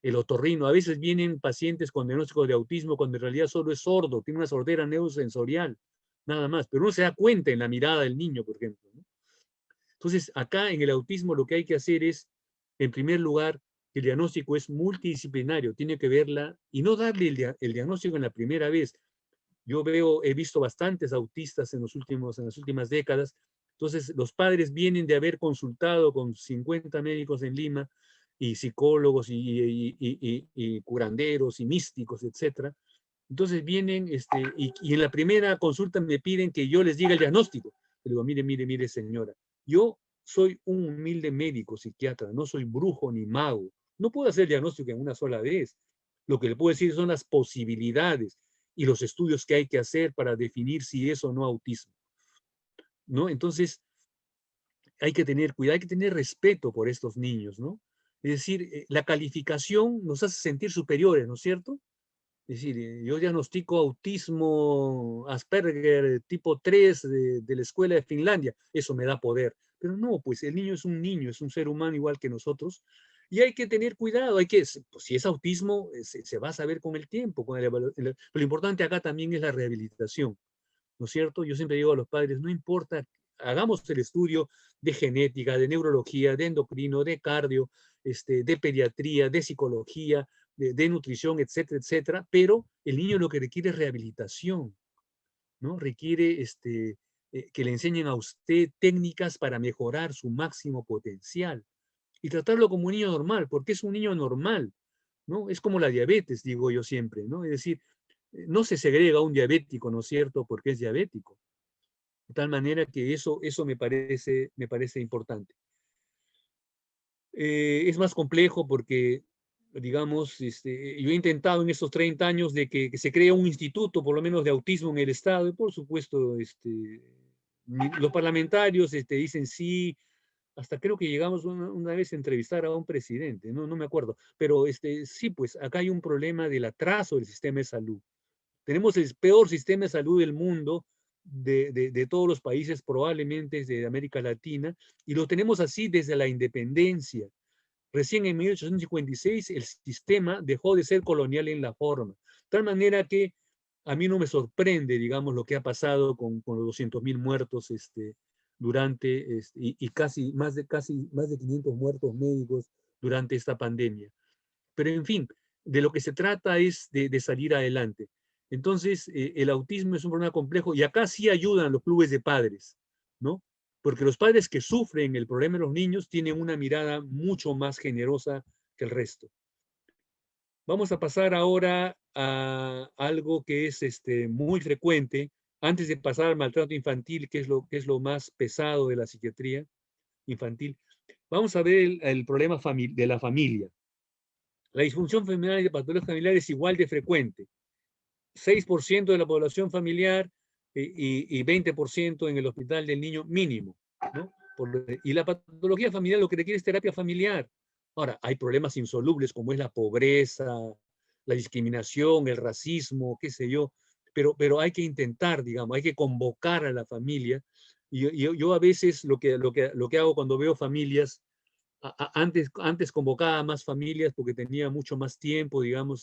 el otorrino. A veces vienen pacientes con diagnóstico de autismo cuando en realidad solo es sordo, tiene una sordera neurosensorial, nada más, pero uno se da cuenta en la mirada del niño, por ejemplo, ¿no? Entonces, acá en el autismo lo que hay que hacer es, en primer lugar, el diagnóstico es multidisciplinario, tiene que verla y no darle el diagnóstico en la primera vez. He visto bastantes autistas en las últimas décadas. Entonces, los padres vienen de haber consultado con 50 médicos en Lima y psicólogos y curanderos y místicos, etcétera. Entonces vienen y en la primera consulta me piden que yo les diga el diagnóstico. Le digo, mire, señora, yo soy un humilde médico psiquiatra, no soy brujo ni mago. No puedo hacer diagnóstico en una sola vez. Lo que le puedo decir son las posibilidades y los estudios que hay que hacer para definir si es o no autismo, ¿no? Entonces, hay que tener cuidado, hay que tener respeto por estos niños, ¿no? Es decir, la calificación nos hace sentir superiores, ¿no es cierto? Es decir, yo diagnostico autismo Asperger tipo 3 de la escuela de Finlandia, eso me da poder. Pero no, pues el niño, es un ser humano igual que nosotros, y hay que tener cuidado, pues, si es autismo, se va a saber con el tiempo, pero lo importante acá también es la rehabilitación, ¿no es cierto? Yo siempre digo a los padres, no importa, hagamos el estudio de genética, de neurología, de endocrino, de cardio, de pediatría, de psicología, de nutrición, etcétera, etcétera, pero el niño lo que requiere es rehabilitación, ¿no? Requiere que le enseñen a usted técnicas para mejorar su máximo potencial y tratarlo como un niño normal, porque es un niño normal, ¿no? Es como la diabetes, digo yo siempre, ¿no? Es decir, no se segrega un diabético, ¿no es cierto?, porque es diabético. De tal manera que eso me parece importante. Es más complejo porque, digamos, yo he intentado en estos 30 años de que se cree un instituto, por lo menos de autismo en el Estado, y por supuesto, los parlamentarios dicen sí, hasta creo que llegamos una vez a entrevistar a un presidente, no me acuerdo, pero sí, pues acá hay un problema del atraso del sistema de salud. Tenemos el peor sistema de salud del mundo, de todos los países, probablemente de América Latina, y lo tenemos así desde la independencia. Recién en 1856 el sistema dejó de ser colonial en la forma. De tal manera que a mí no me sorprende, digamos, lo que ha pasado con los 200.000 muertos durante, y casi más de 500 muertos médicos durante esta pandemia. Pero en fin, de lo que se trata es de salir adelante. Entonces, el autismo es un problema complejo y acá sí ayudan los clubes de padres, ¿no? Porque los padres que sufren el problema de los niños tienen una mirada mucho más generosa que el resto. Vamos a pasar ahora a algo que es muy frecuente, antes de pasar al maltrato infantil, que es lo más pesado de la psiquiatría infantil. Vamos a ver el problema de la familia. La disfunción familiar y la patología familiar es igual de frecuente. 6% de la población familiar y 20% en el hospital del niño mínimo, ¿no? Y la patología familiar lo que requiere es terapia familiar. Ahora, hay problemas insolubles como es la pobreza, la discriminación, el racismo, qué sé yo, pero hay que intentar, digamos, hay que convocar a la familia. Y yo a veces lo que hago cuando veo familias, antes convocaba más familias porque tenía mucho más tiempo, digamos,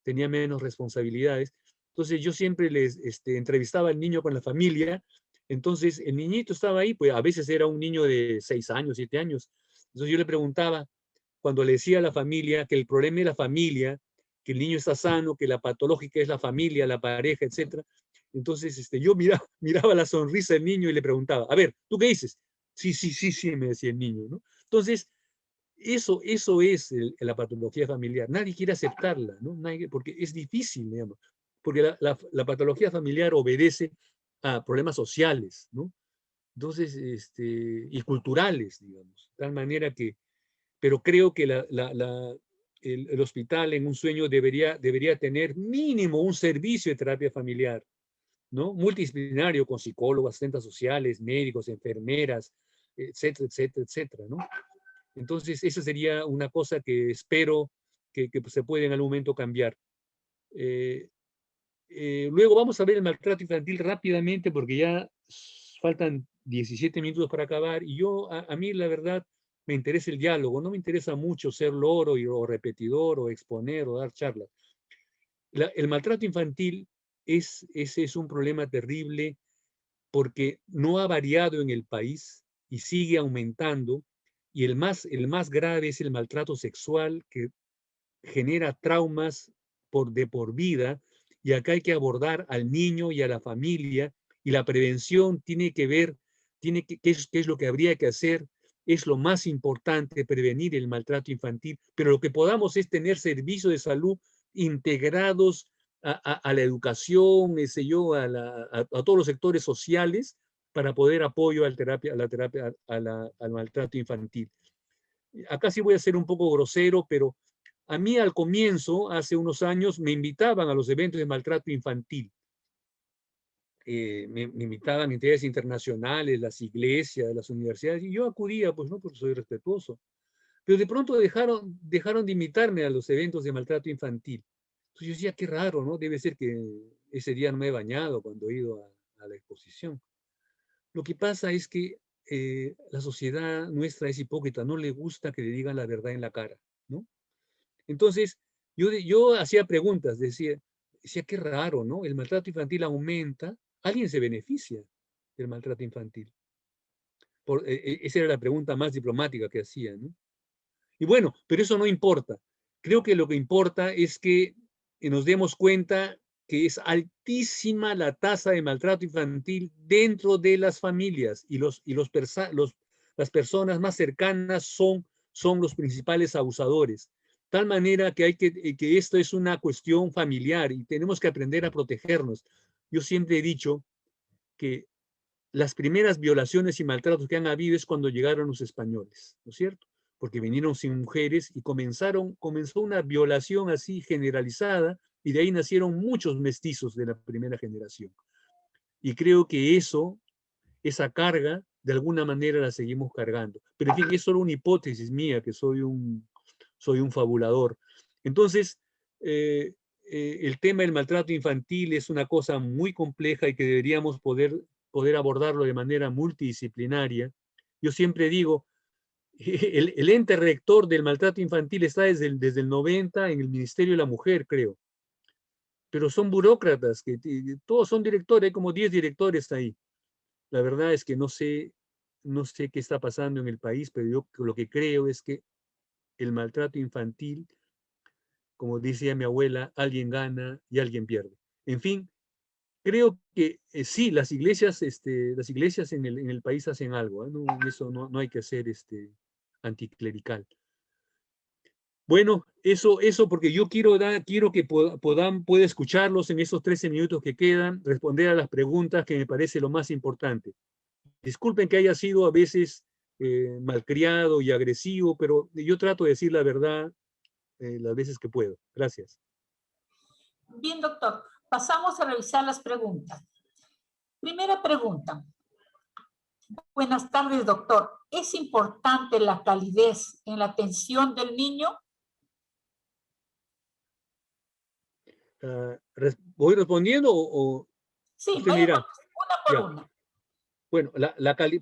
tenía menos responsabilidades. Entonces yo siempre les entrevistaba al niño con la familia. Entonces el niñito estaba ahí, pues a veces era un niño de 6 años, 7 años. Entonces yo le preguntaba, cuando le decía a la familia que el problema es la familia, que el niño está sano, que la patológica es la familia, la pareja, etc. Entonces yo miraba la sonrisa del niño y le preguntaba, a ver, ¿tú qué dices? Sí, sí, sí, sí, me decía el niño, ¿no? Entonces, eso es la patología familiar. Nadie quiere aceptarla, ¿no? Porque es difícil, digamos, porque la patología familiar obedece a problemas sociales, ¿no? Entonces, y culturales, digamos, de tal manera que, pero creo que el hospital en un sueño debería tener mínimo un servicio de terapia familiar, ¿no? Multidisciplinario con psicólogos, asistentes sociales, médicos, enfermeras, etcétera, etcétera, etcétera, ¿no? Entonces, esa sería una cosa que espero que se pueda en algún momento cambiar. Eh, Luego vamos a ver el maltrato infantil rápidamente porque ya faltan 17 minutos para acabar y a mí la verdad me interesa el diálogo, no me interesa mucho ser loro o repetidor o exponer o dar charlas. El maltrato infantil ese es un problema terrible porque no ha variado en el país y sigue aumentando. Y el más grave es el maltrato sexual que genera traumas de por vida. Y acá hay que abordar al niño y a la familia. Y la prevención tiene que ver, qué es lo que habría que hacer. Es lo más importante, prevenir el maltrato infantil. Pero lo que podamos es tener servicios de salud integrados a la educación, a todos los sectores sociales para poder apoyo al maltrato infantil. Acá sí voy a ser un poco grosero, pero a mí al comienzo, hace unos años, me invitaban a los eventos de maltrato infantil. Me invitaban a entidades internacionales, las iglesias, las universidades, y yo acudía, pues no, porque soy respetuoso. Pero de pronto dejaron de invitarme a los eventos de maltrato infantil. Entonces yo decía, qué raro, ¿no? Debe ser que ese día no me he bañado cuando he ido a la exposición. Lo que pasa es que la sociedad nuestra es hipócrita, no le gusta que le digan la verdad en la cara, ¿no? Entonces, yo hacía preguntas, decía, qué raro, ¿no? El maltrato infantil aumenta, alguien se beneficia del maltrato infantil. Esa era la pregunta más diplomática que hacía, ¿no? Y bueno, pero eso no importa. Creo que lo que importa es que nos demos cuenta que es altísima la tasa de maltrato infantil dentro de las familias y las personas más cercanas son los principales abusadores. Tal manera que esto es una cuestión familiar y tenemos que aprender a protegernos. Yo siempre he dicho que las primeras violaciones y maltratos que han habido es cuando llegaron los españoles, ¿no es cierto? Porque vinieron sin mujeres y comenzó una violación así generalizada y de ahí nacieron muchos mestizos de la primera generación. Y creo que esa carga, de alguna manera la seguimos cargando. Pero en fin, es solo una hipótesis mía, que soy un fabulador. Entonces, el tema del maltrato infantil es una cosa muy compleja y que deberíamos poder abordarlo de manera multidisciplinaria. Yo siempre digo, el ente rector del maltrato infantil está desde el 90 en el Ministerio de la Mujer, creo. Pero son burócratas, todos son directores, hay como 10 directores ahí. La verdad es que no sé qué está pasando en el país, pero yo lo que creo es que el maltrato infantil, como decía mi abuela, alguien gana y alguien pierde. En fin, creo que sí, las iglesias en el país hacen algo, ¿eh? No, eso no hay que ser anticlerical. Bueno, eso porque yo quiero que pueda escucharlos en esos 13 minutos que quedan, responder a las preguntas que me parece lo más importante. Disculpen que haya sido a veces malcriado y agresivo, pero yo trato de decir la verdad las veces que puedo. Gracias. Bien, doctor. Pasamos a revisar las preguntas. Primera pregunta. Buenas tardes, doctor. ¿Es importante la calidez en la atención del niño? ¿Voy respondiendo o Sí, usted me vaya dirá? una Ya. por una. Bueno,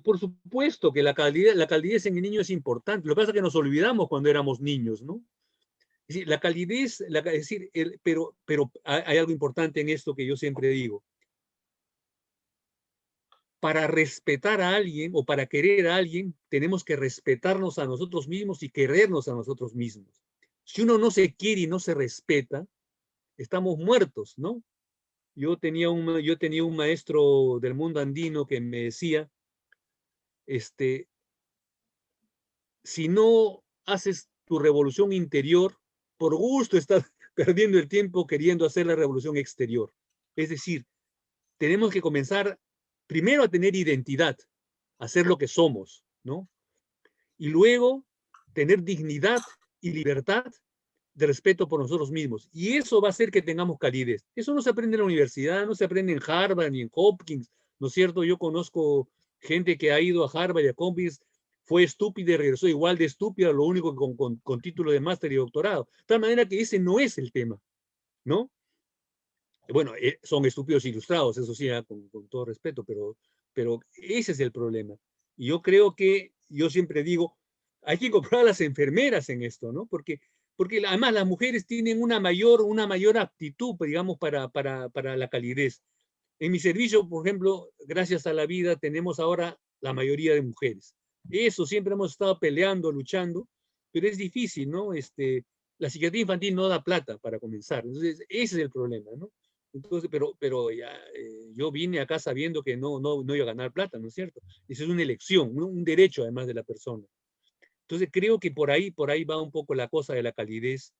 por supuesto que la calidez en el niño es importante. Lo que pasa es que nos olvidamos cuando éramos niños, ¿no? Es decir, la calidez, es decir, pero hay algo importante en esto que yo siempre digo. Para respetar a alguien o para querer a alguien, tenemos que respetarnos a nosotros mismos y querernos a nosotros mismos. Si uno no se quiere y no se respeta, estamos muertos, ¿no? Yo tenía un maestro del mundo andino que me decía, si no haces tu revolución interior, por gusto estás perdiendo el tiempo queriendo hacer la revolución exterior. Es decir, tenemos que comenzar primero a tener identidad, a ser lo que somos, ¿no? Y luego tener dignidad y libertad de respeto por nosotros mismos. Y eso va a hacer que tengamos calidez. Eso no se aprende en la universidad, no se aprende en Harvard ni en Hopkins, ¿no es cierto? Yo conozco gente que ha ido a Harvard y a Hopkins, fue estúpida y regresó igual de estúpida, lo único que con título de máster y doctorado. De tal manera que ese no es el tema, ¿no? Bueno, son estúpidos ilustrados, eso sí, con todo respeto, pero ese es el problema. Y yo creo que, yo siempre digo, hay que incorporar a las enfermeras en esto, ¿no? Porque además las mujeres tienen una mayor aptitud, digamos, para la calidez. En mi servicio, por ejemplo, gracias a la vida, tenemos ahora la mayoría de mujeres. Eso siempre hemos estado peleando, luchando, pero es difícil, ¿no? La psiquiatría infantil no da plata para comenzar. Entonces, ese es el problema, ¿no? Entonces, pero ya, yo vine acá sabiendo que no iba a ganar plata, ¿no es cierto? Eso es una elección, un derecho además de la persona. Entonces, creo que por ahí va un poco la cosa de la calidez,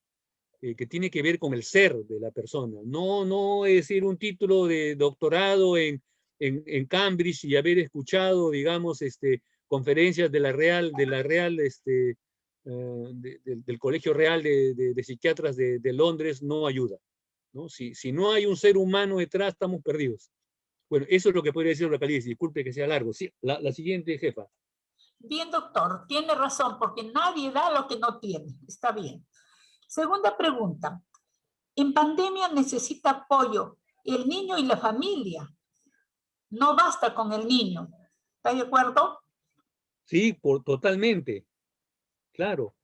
que tiene que ver con el ser de la persona. No es decir un título de doctorado en Cambridge y haber escuchado, digamos, conferencias de la Real, del Colegio Real de Psiquiatras de Londres, no ayuda, ¿no? Si no hay un ser humano detrás, estamos perdidos. Bueno, eso es lo que podría decir la calidez. Disculpe que sea largo. Sí, la siguiente, jefa. Bien, doctor, tiene razón, porque nadie da lo que no tiene. Está bien. Segunda pregunta. En pandemia necesita apoyo el niño y la familia. No basta con el niño. ¿Está de acuerdo? Sí, totalmente, claro,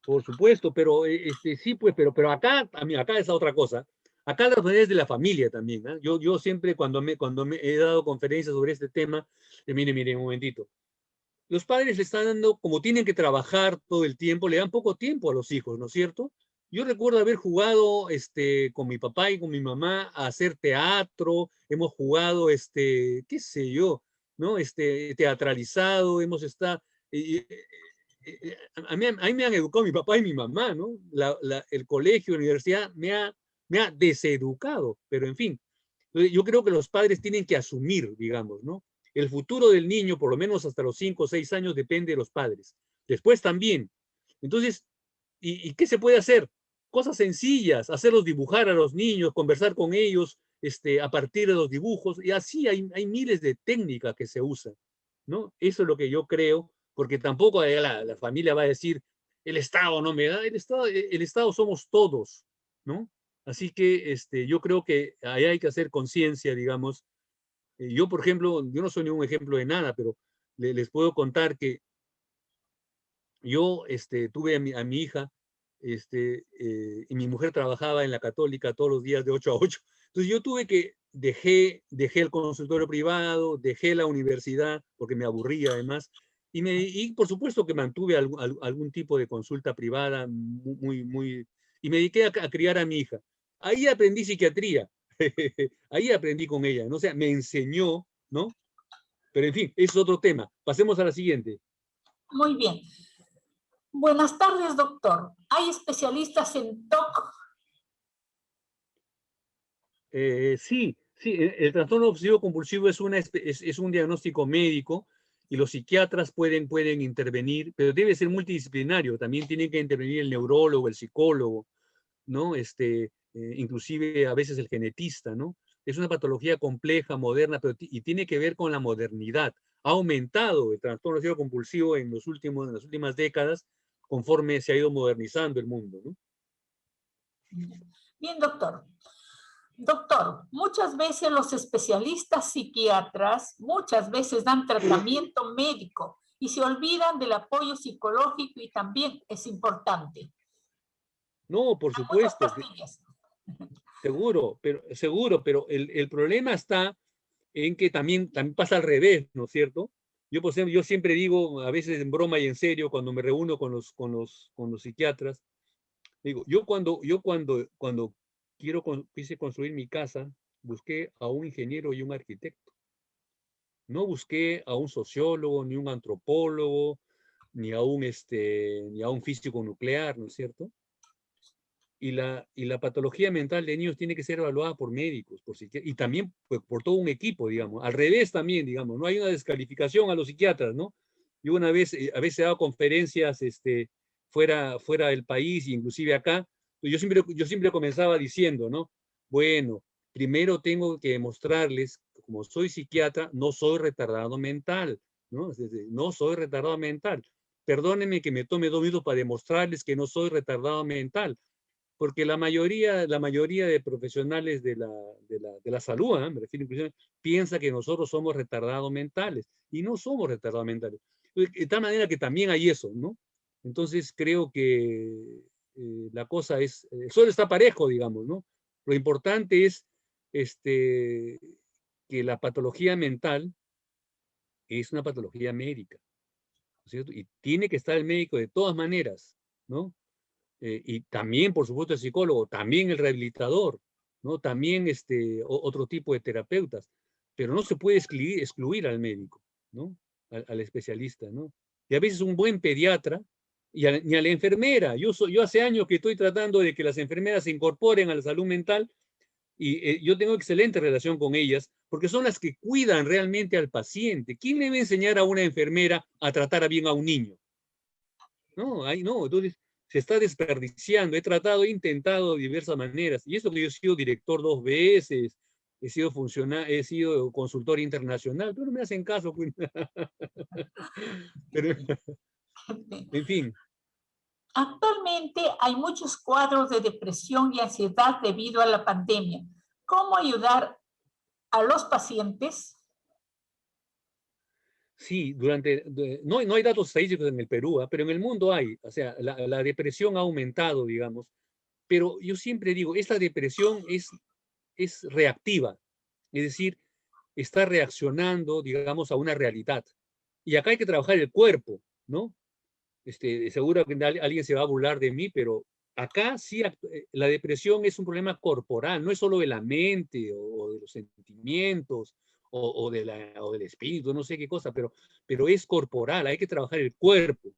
por supuesto, pero sí, pues, pero acá, acá es otra cosa. Acá la responsabilidad es de la familia también, ¿ah? Yo siempre cuando me he dado conferencias sobre este tema, mire, un momentito. Los padres le están dando, como tienen que trabajar todo el tiempo, le dan poco tiempo a los hijos, ¿no es cierto? Yo recuerdo haber jugado con mi papá y con mi mamá a hacer teatro, hemos jugado, qué sé yo, ¿no? Teatralizado, hemos estado... a mí me han educado mi papá y mi mamá, ¿no? El colegio, la universidad me ha deseducado, pero en fin. Yo creo que los padres tienen que asumir, digamos, ¿no? El futuro del niño, por lo menos hasta los 5 o 6 años, depende de los padres. Después también. Entonces, ¿y qué se puede hacer? Cosas sencillas, hacerlos dibujar a los niños, conversar con ellos a partir de los dibujos, y así hay miles de técnicas que se usan, ¿no? Eso es lo que yo creo, porque tampoco la familia va a decir, el Estado no me da, el Estado somos todos, ¿no? Así que yo creo que ahí hay que hacer conciencia, digamos. Yo, por ejemplo, yo no soy ningún ejemplo de nada, pero les puedo contar que yo tuve a mi hija, y mi mujer trabajaba en la Católica todos los días de 8 a 8. Entonces yo dejé el consultorio privado, dejé la universidad, porque me aburría además, y por supuesto que mantuve algún tipo de consulta privada y me dediqué a criar a mi hija. Ahí aprendí psiquiatría, ahí aprendí con ella, ¿no? O sea, me enseñó, ¿no? Pero en fin, ese es otro tema. Pasemos a la siguiente. Muy bien. Buenas tardes, doctor. ¿Hay especialistas en TOC? Sí, sí, el trastorno obsesivo compulsivo es un diagnóstico médico y los psiquiatras pueden intervenir, pero debe ser multidisciplinario. También tiene que intervenir el neurólogo, el psicólogo, ¿no? Inclusive a veces el genetista, ¿no? Es una patología compleja, moderna, y tiene que ver con la modernidad. Ha aumentado el trastorno obsesivo compulsivo en las últimas décadas conforme se ha ido modernizando el mundo, ¿no? Bien, doctor. Doctor, muchas veces los especialistas psiquiatras, muchas veces dan tratamiento médico y se olvidan del apoyo psicológico y también es importante. No, por Muchas supuesto, pastillas. seguro, pero el problema está en que también pasa al revés, ¿no es cierto? Yo, por ejemplo, yo siempre digo, a veces en broma y en serio, cuando me reúno con los psiquiatras, digo, yo cuando quise construir mi casa, busqué a un ingeniero y un arquitecto. No busqué a un sociólogo, ni un antropólogo, ni a un físico nuclear, ¿no es cierto? Y la patología mental de niños tiene que ser evaluada por médicos, y también pues, por todo un equipo, digamos. Al revés también, digamos, no hay una descalificación a los psiquiatras, ¿no? Yo una vez, a veces he dado conferencias fuera del país, inclusive acá, pues yo siempre comenzaba diciendo, ¿no? Bueno, primero tengo que demostrarles, como soy psiquiatra, no soy retardado mental, ¿no? No soy retardado mental. Perdónenme que me tome 2 minutos para demostrarles que no soy retardado mental, porque la mayoría de profesionales de la salud, me refiero inclusive, piensa que nosotros somos retardados mentales, y no somos retardados mentales. De tal manera que también hay eso, ¿no? Entonces creo que la cosa solo está parejo, digamos, ¿no? Lo importante es que la patología mental es una patología médica, ¿no es cierto? Y tiene que estar el médico de todas maneras, ¿no? Y también, por supuesto, el psicólogo, también el rehabilitador, ¿no? También otro tipo de terapeutas, pero no se puede excluir al médico, ¿no? Al especialista, ¿no? Y a veces un buen pediatra, ni a la enfermera. Yo hace años que estoy tratando de que las enfermeras se incorporen a la salud mental, y yo tengo excelente relación con ellas, porque son las que cuidan realmente al paciente. ¿Quién le va a enseñar a una enfermera a tratar bien a un niño? No, ahí no, entonces se está desperdiciando. He intentado de diversas maneras, y eso que yo he sido director 2 veces, he sido consultor internacional, pero no me hacen caso, pues. Pero, en fin, Actualmente hay muchos cuadros de depresión y ansiedad debido a la pandemia. ¿Cómo ayudar a los pacientes? Sí, no hay datos estadísticos en el Perú, pero en el mundo hay. O sea, la depresión ha aumentado, digamos. Pero yo siempre digo, esta depresión es reactiva. Es decir, está reaccionando, digamos, a una realidad. Y acá hay que trabajar el cuerpo, ¿no? Seguro que alguien se va a burlar de mí, pero acá sí la depresión es un problema corporal, no es solo de la mente o de los sentimientos o del espíritu, no sé qué cosa, pero es corporal, hay que trabajar el cuerpo.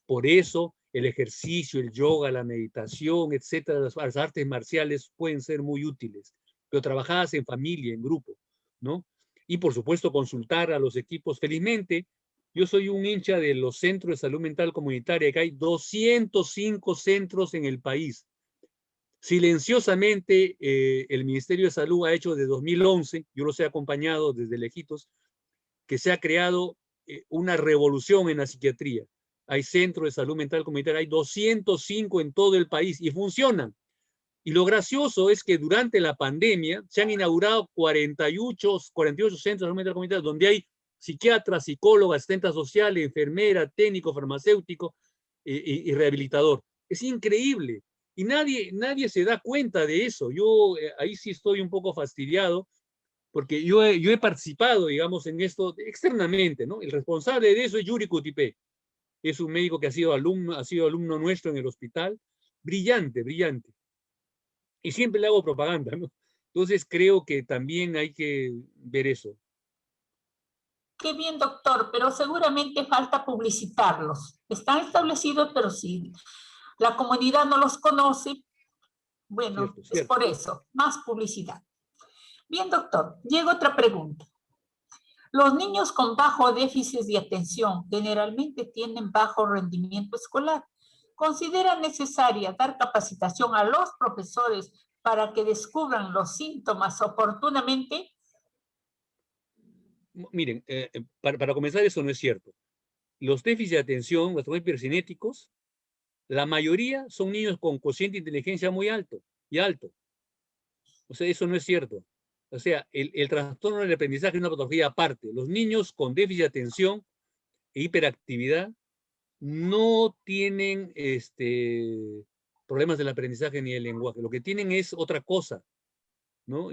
Por eso el ejercicio, el yoga, la meditación, etcétera, las artes marciales pueden ser muy útiles, pero trabajadas en familia, en grupo, ¿no? Y por supuesto consultar a los equipos. Felizmente, yo soy un hincha de los centros de salud mental comunitaria, que hay 205 centros en el país. Silenciosamente, el Ministerio de Salud ha hecho desde 2011, yo los he acompañado desde lejitos, que se ha creado una revolución en la psiquiatría. Hay centros de salud mental comunitaria, hay 205 en todo el país y funcionan. Y lo gracioso es que durante la pandemia se han inaugurado 48 centros de salud mental comunitaria donde hay psiquiatras, psicólogas, asistentes sociales, enfermera, técnico, farmacéutico y rehabilitador. Es increíble. Y nadie se da cuenta de eso. Yo ahí sí estoy un poco fastidiado porque yo he participado, digamos, en esto externamente, ¿no? El responsable de eso es Yuri Cutipé. Es un médico que ha sido alumno nuestro en el hospital. Brillante, brillante. Y siempre le hago propaganda, ¿no? Entonces creo que también hay que ver eso. Qué bien, doctor, pero seguramente falta publicitarlos. Están establecidos, pero si la comunidad no los conoce, bueno, Cierto, es cierto. por eso, más publicidad. Bien, doctor, llega otra pregunta. Los niños con bajo déficit de atención generalmente tienen bajo rendimiento escolar. ¿Considera necesaria dar capacitación a los profesores para que descubran los síntomas oportunamente? Miren, para comenzar, eso no es cierto. Los déficits de atención, los hipercinéticos, la mayoría son niños con cociente de inteligencia muy alto y alto. O sea, eso no es cierto. O sea, el trastorno del aprendizaje es una patología aparte. Los niños con déficit de atención e hiperactividad no tienen problemas del aprendizaje ni del lenguaje. Lo que tienen es otra cosa, ¿no?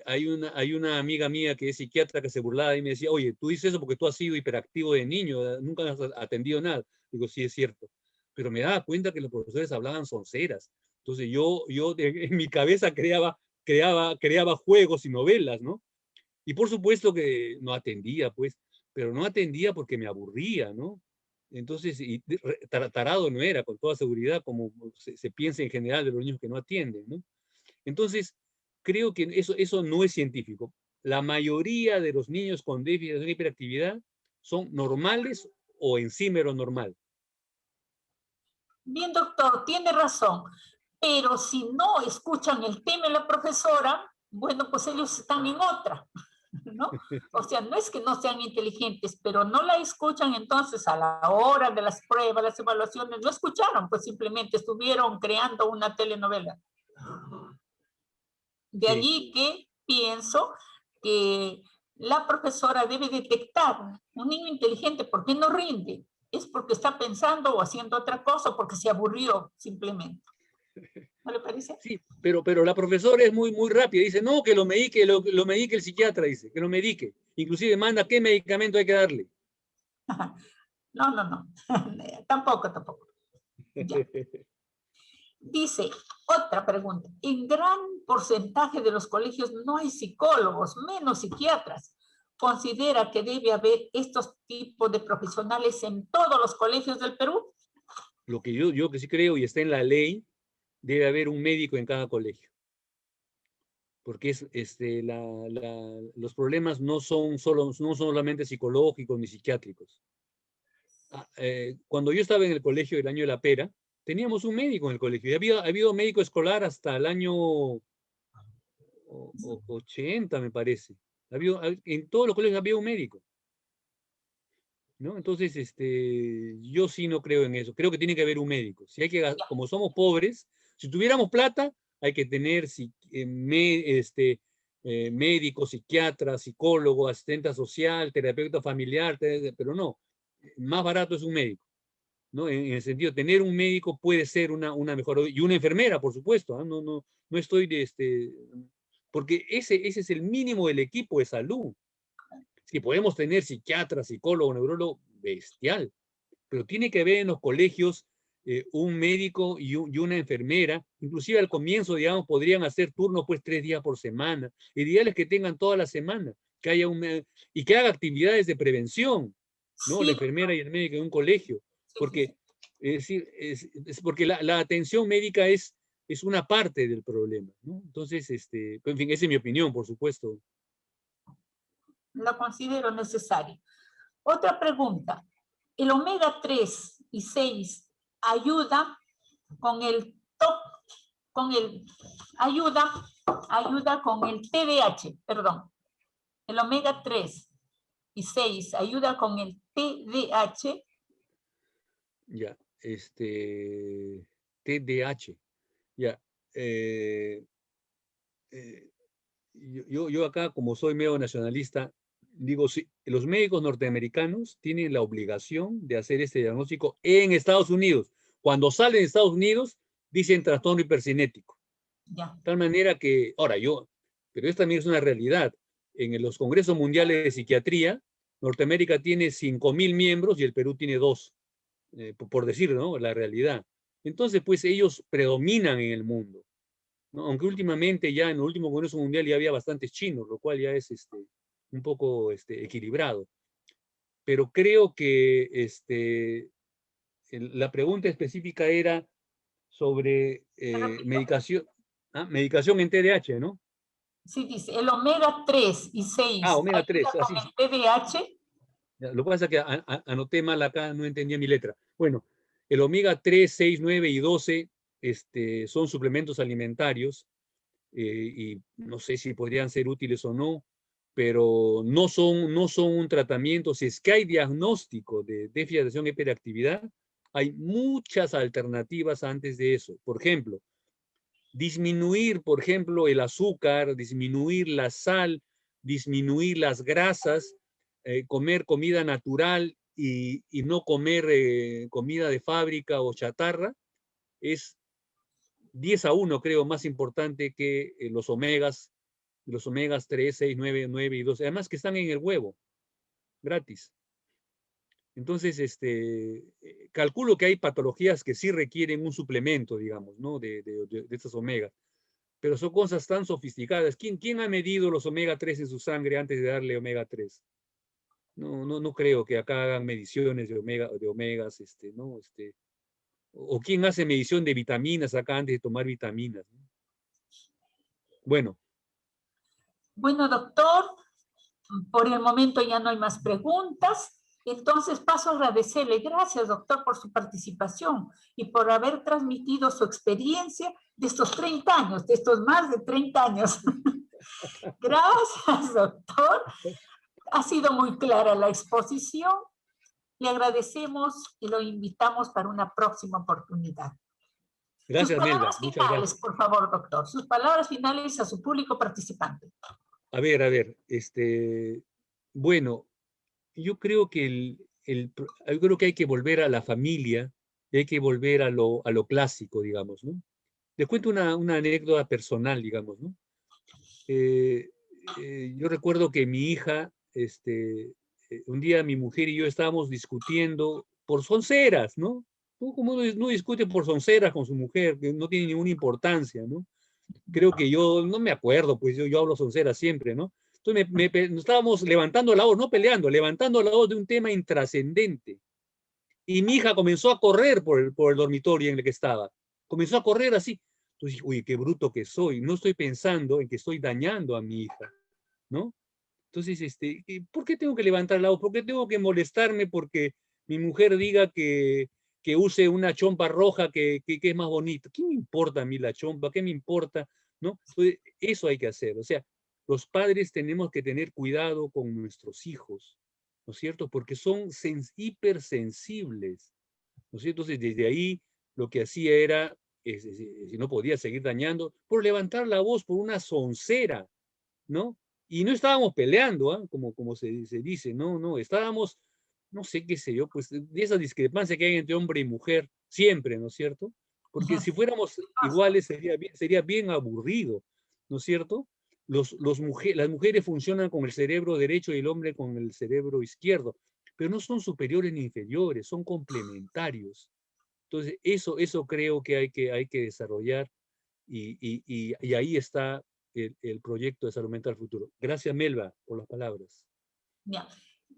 Hay una amiga mía que es psiquiatra que se burlaba y me decía, oye, tú dices eso porque tú has sido hiperactivo de niño, nunca has atendido nada. Digo, sí, es cierto. Pero me daba cuenta que los profesores hablaban sonceras. Entonces yo en mi cabeza creaba juegos y novelas, ¿no? Y por supuesto que no atendía, pues, pero no atendía porque me aburría, ¿no? Entonces, tarado no era, con toda seguridad, como se piensa en general de los niños que no atienden, ¿no? Entonces, creo que eso no es científico. La mayoría de los niños con déficit de hiperactividad son normales o encima de lo normal. Bien, doctor, tiene razón. Pero si no escuchan el tema de la profesora, bueno, pues ellos están en otra, ¿no? O sea, no es que no sean inteligentes, pero no la escuchan, entonces a la hora de las pruebas, las evaluaciones, no escucharon, pues simplemente estuvieron creando una telenovela. De Sí. allí que pienso que la profesora debe detectar un niño inteligente, ¿por qué no rinde? Es porque está pensando o haciendo otra cosa, o porque se aburrió simplemente. ¿No le parece? Sí, pero la profesora es muy rápida. Dice, no, que lo medique el psiquiatra, dice, que lo medique. Inclusive manda qué medicamento hay que darle. No, no, no. Tampoco, tampoco. Ya. Dice, otra pregunta. En gran porcentaje de los colegios no hay psicólogos, menos psiquiatras. ¿Considera que debe haber estos tipos de profesionales en todos los colegios del Perú? Lo que yo que sí creo y está en la ley, debe haber un médico en cada colegio. Porque los problemas no solamente psicológicos ni psiquiátricos. Cuando yo estaba en el colegio el año de la pera, teníamos un médico en el colegio. Y había habido médico escolar hasta el año 80, me parece. En todos los colegios había un médico. ¿no? Entonces, yo sí no creo en eso. Creo que tiene que haber un médico. Si hay que, como somos pobres, si tuviéramos plata, hay que tener médico, psiquiatra, psicólogo, asistente social, terapeuta familiar, pero no. Más barato es un médico, ¿no? En el sentido, tener un médico puede ser una mejor, y una enfermera, por supuesto, ¿ah? No estoy porque ese es el mínimo del equipo de salud. Si podemos tener psiquiatra, psicólogo, neurólogo, bestial, pero tiene que haber en los colegios un médico y una enfermera, inclusive al comienzo, digamos, podrían hacer turnos pues 3 días por semana. Ideal es que tengan toda la semana, que haya y que haga actividades de prevención, ¿no? La Sí, enfermera y el médico en un colegio, sí, sí, porque, sí. es decir, es porque la atención médica es una parte del problema, ¿no? Entonces, en fin, esa es mi opinión, por supuesto. Lo considero necesario. Otra pregunta. ¿El omega 3 y 6 ayuda con el top, con el, ayuda con el TDAH, perdón? El omega 3 y 6 ayuda con el TDAH. Ya, TDAH, ya. eh, eh, yo acá, como soy medio nacionalista, digo, sí, los médicos norteamericanos tienen la obligación de hacer este diagnóstico en Estados Unidos. Cuando salen de Estados Unidos, dicen trastorno hipercinético. Ya, De tal manera que, ahora pero esta también es una realidad. En los congresos mundiales de psiquiatría, Norteamérica tiene 5.000 miembros y el Perú tiene 2, por decir, ¿no? La realidad. Entonces, pues ellos predominan en el mundo, ¿no? Aunque últimamente ya en el último Congreso Mundial ya había bastantes chinos, lo cual ya es un poco equilibrado. Pero creo que la pregunta específica era sobre te repito. medicación, medicación en TDAH, ¿no? Sí, dice, el omega 3 y Ah, 6 omega ayuda 3, con así. el TDAH. Lo que pasa es que anoté mal acá, no entendía mi letra. Bueno, el omega 3, 6, 9 y 12 son suplementos alimentarios y no sé si podrían ser útiles o no, pero no son un tratamiento. Si es que hay diagnóstico de déficit de atención y hiperactividad, hay muchas alternativas antes de eso. Por ejemplo, disminuir, por ejemplo, el azúcar, disminuir la sal, disminuir las grasas, comer comida natural y no comer comida de fábrica o chatarra, es 10-1, creo, más importante que los omegas 3, 6, 9 y 12, además que están en el huevo, gratis. Entonces, calculo que hay patologías que sí requieren un suplemento, digamos, ¿no? De estos omegas, pero son cosas tan sofisticadas. ¿Quién ha medido los omega 3 en su sangre antes de darle omega 3? No creo que acá hagan mediciones de omegas, ¿no? O quién hace medición de vitaminas acá antes de tomar vitaminas, ¿no? Bueno, Bueno, doctor, por el momento ya no hay más preguntas. Entonces paso a agradecerle. Gracias, doctor, por su participación y por haber transmitido su experiencia de estos 30 años, de estos más de 30 años. Gracias, doctor. Ha sido muy clara la exposición. Le agradecemos y lo invitamos para una próxima oportunidad. Sus gracias, Melba, palabras muchas finales, gracias. por favor, doctor. Sus palabras finales a su público participante. A ver, bueno, yo creo que yo creo que hay que volver a la familia y hay que volver a lo clásico, digamos, ¿no? Les cuento una anécdota personal, digamos, ¿no? Eh, yo recuerdo que mi hija, un día mi mujer y yo estábamos discutiendo por sonceras, ¿no? Como uno no discute por sonceras con su mujer, que no tiene ninguna importancia, ¿no? Creo que yo, no me acuerdo, pues yo hablo sonceras siempre, ¿no? Entonces nos estábamos levantando la voz, no peleando, levantando la voz de un tema intrascendente. Y mi hija comenzó a correr por el dormitorio en el que estaba. Comenzó a correr así. Entonces, uy, qué bruto que soy. No estoy pensando en que estoy dañando a mi hija, ¿no? Entonces, ¿por qué tengo que levantar la voz? ¿Por qué tengo que molestarme porque mi mujer diga que use una chompa roja que es más bonita? ¿Qué me importa a mí la chompa? ¿Qué me importa? ¿No? Entonces, eso hay que hacer. O sea, los padres tenemos que tener cuidado con nuestros hijos. ¿no es cierto? Porque son hipersensibles, ¿no es cierto? Entonces, desde ahí lo que hacía era, si no podía seguir dañando, por levantar la voz por una soncera, ¿no? Y no estábamos peleando, ¿ah? Como se dice, no, estábamos, no sé qué sé yo, pues de esa discrepancia que hay entre hombre y mujer, siempre, ¿no es cierto? Porque si fuéramos iguales sería bien aburrido, ¿no es cierto? Las mujeres funcionan con el cerebro derecho y el hombre con el cerebro izquierdo, pero no son superiores ni inferiores, son complementarios. Entonces, eso creo que hay que desarrollar y ahí está el proyecto de Salud Mental Futuro. Gracias, Melba, por las palabras. Ya.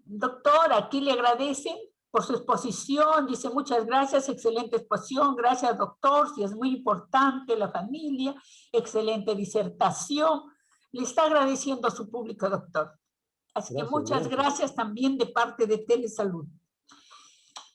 Doctor, aquí le agradece por su exposición, dice muchas gracias, excelente exposición, gracias doctor, si es muy importante la familia, excelente disertación, le está agradeciendo a su público, doctor. Así que muchas gracias también de parte de Telesalud.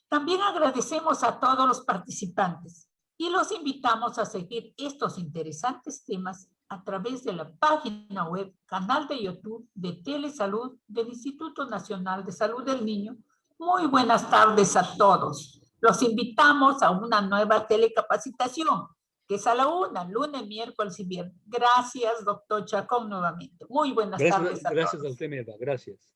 También agradecemos a todos los participantes y los invitamos a seguir estos interesantes temas a través de la página web, canal de YouTube de Telesalud del Instituto Nacional de Salud del Niño. Muy buenas tardes a todos. Los invitamos a una nueva telecapacitación, que es a la 1, lunes, miércoles y viernes. Gracias, doctor Chacón, nuevamente. Muy buenas tardes a todos. Gracias a usted, Melba. Gracias.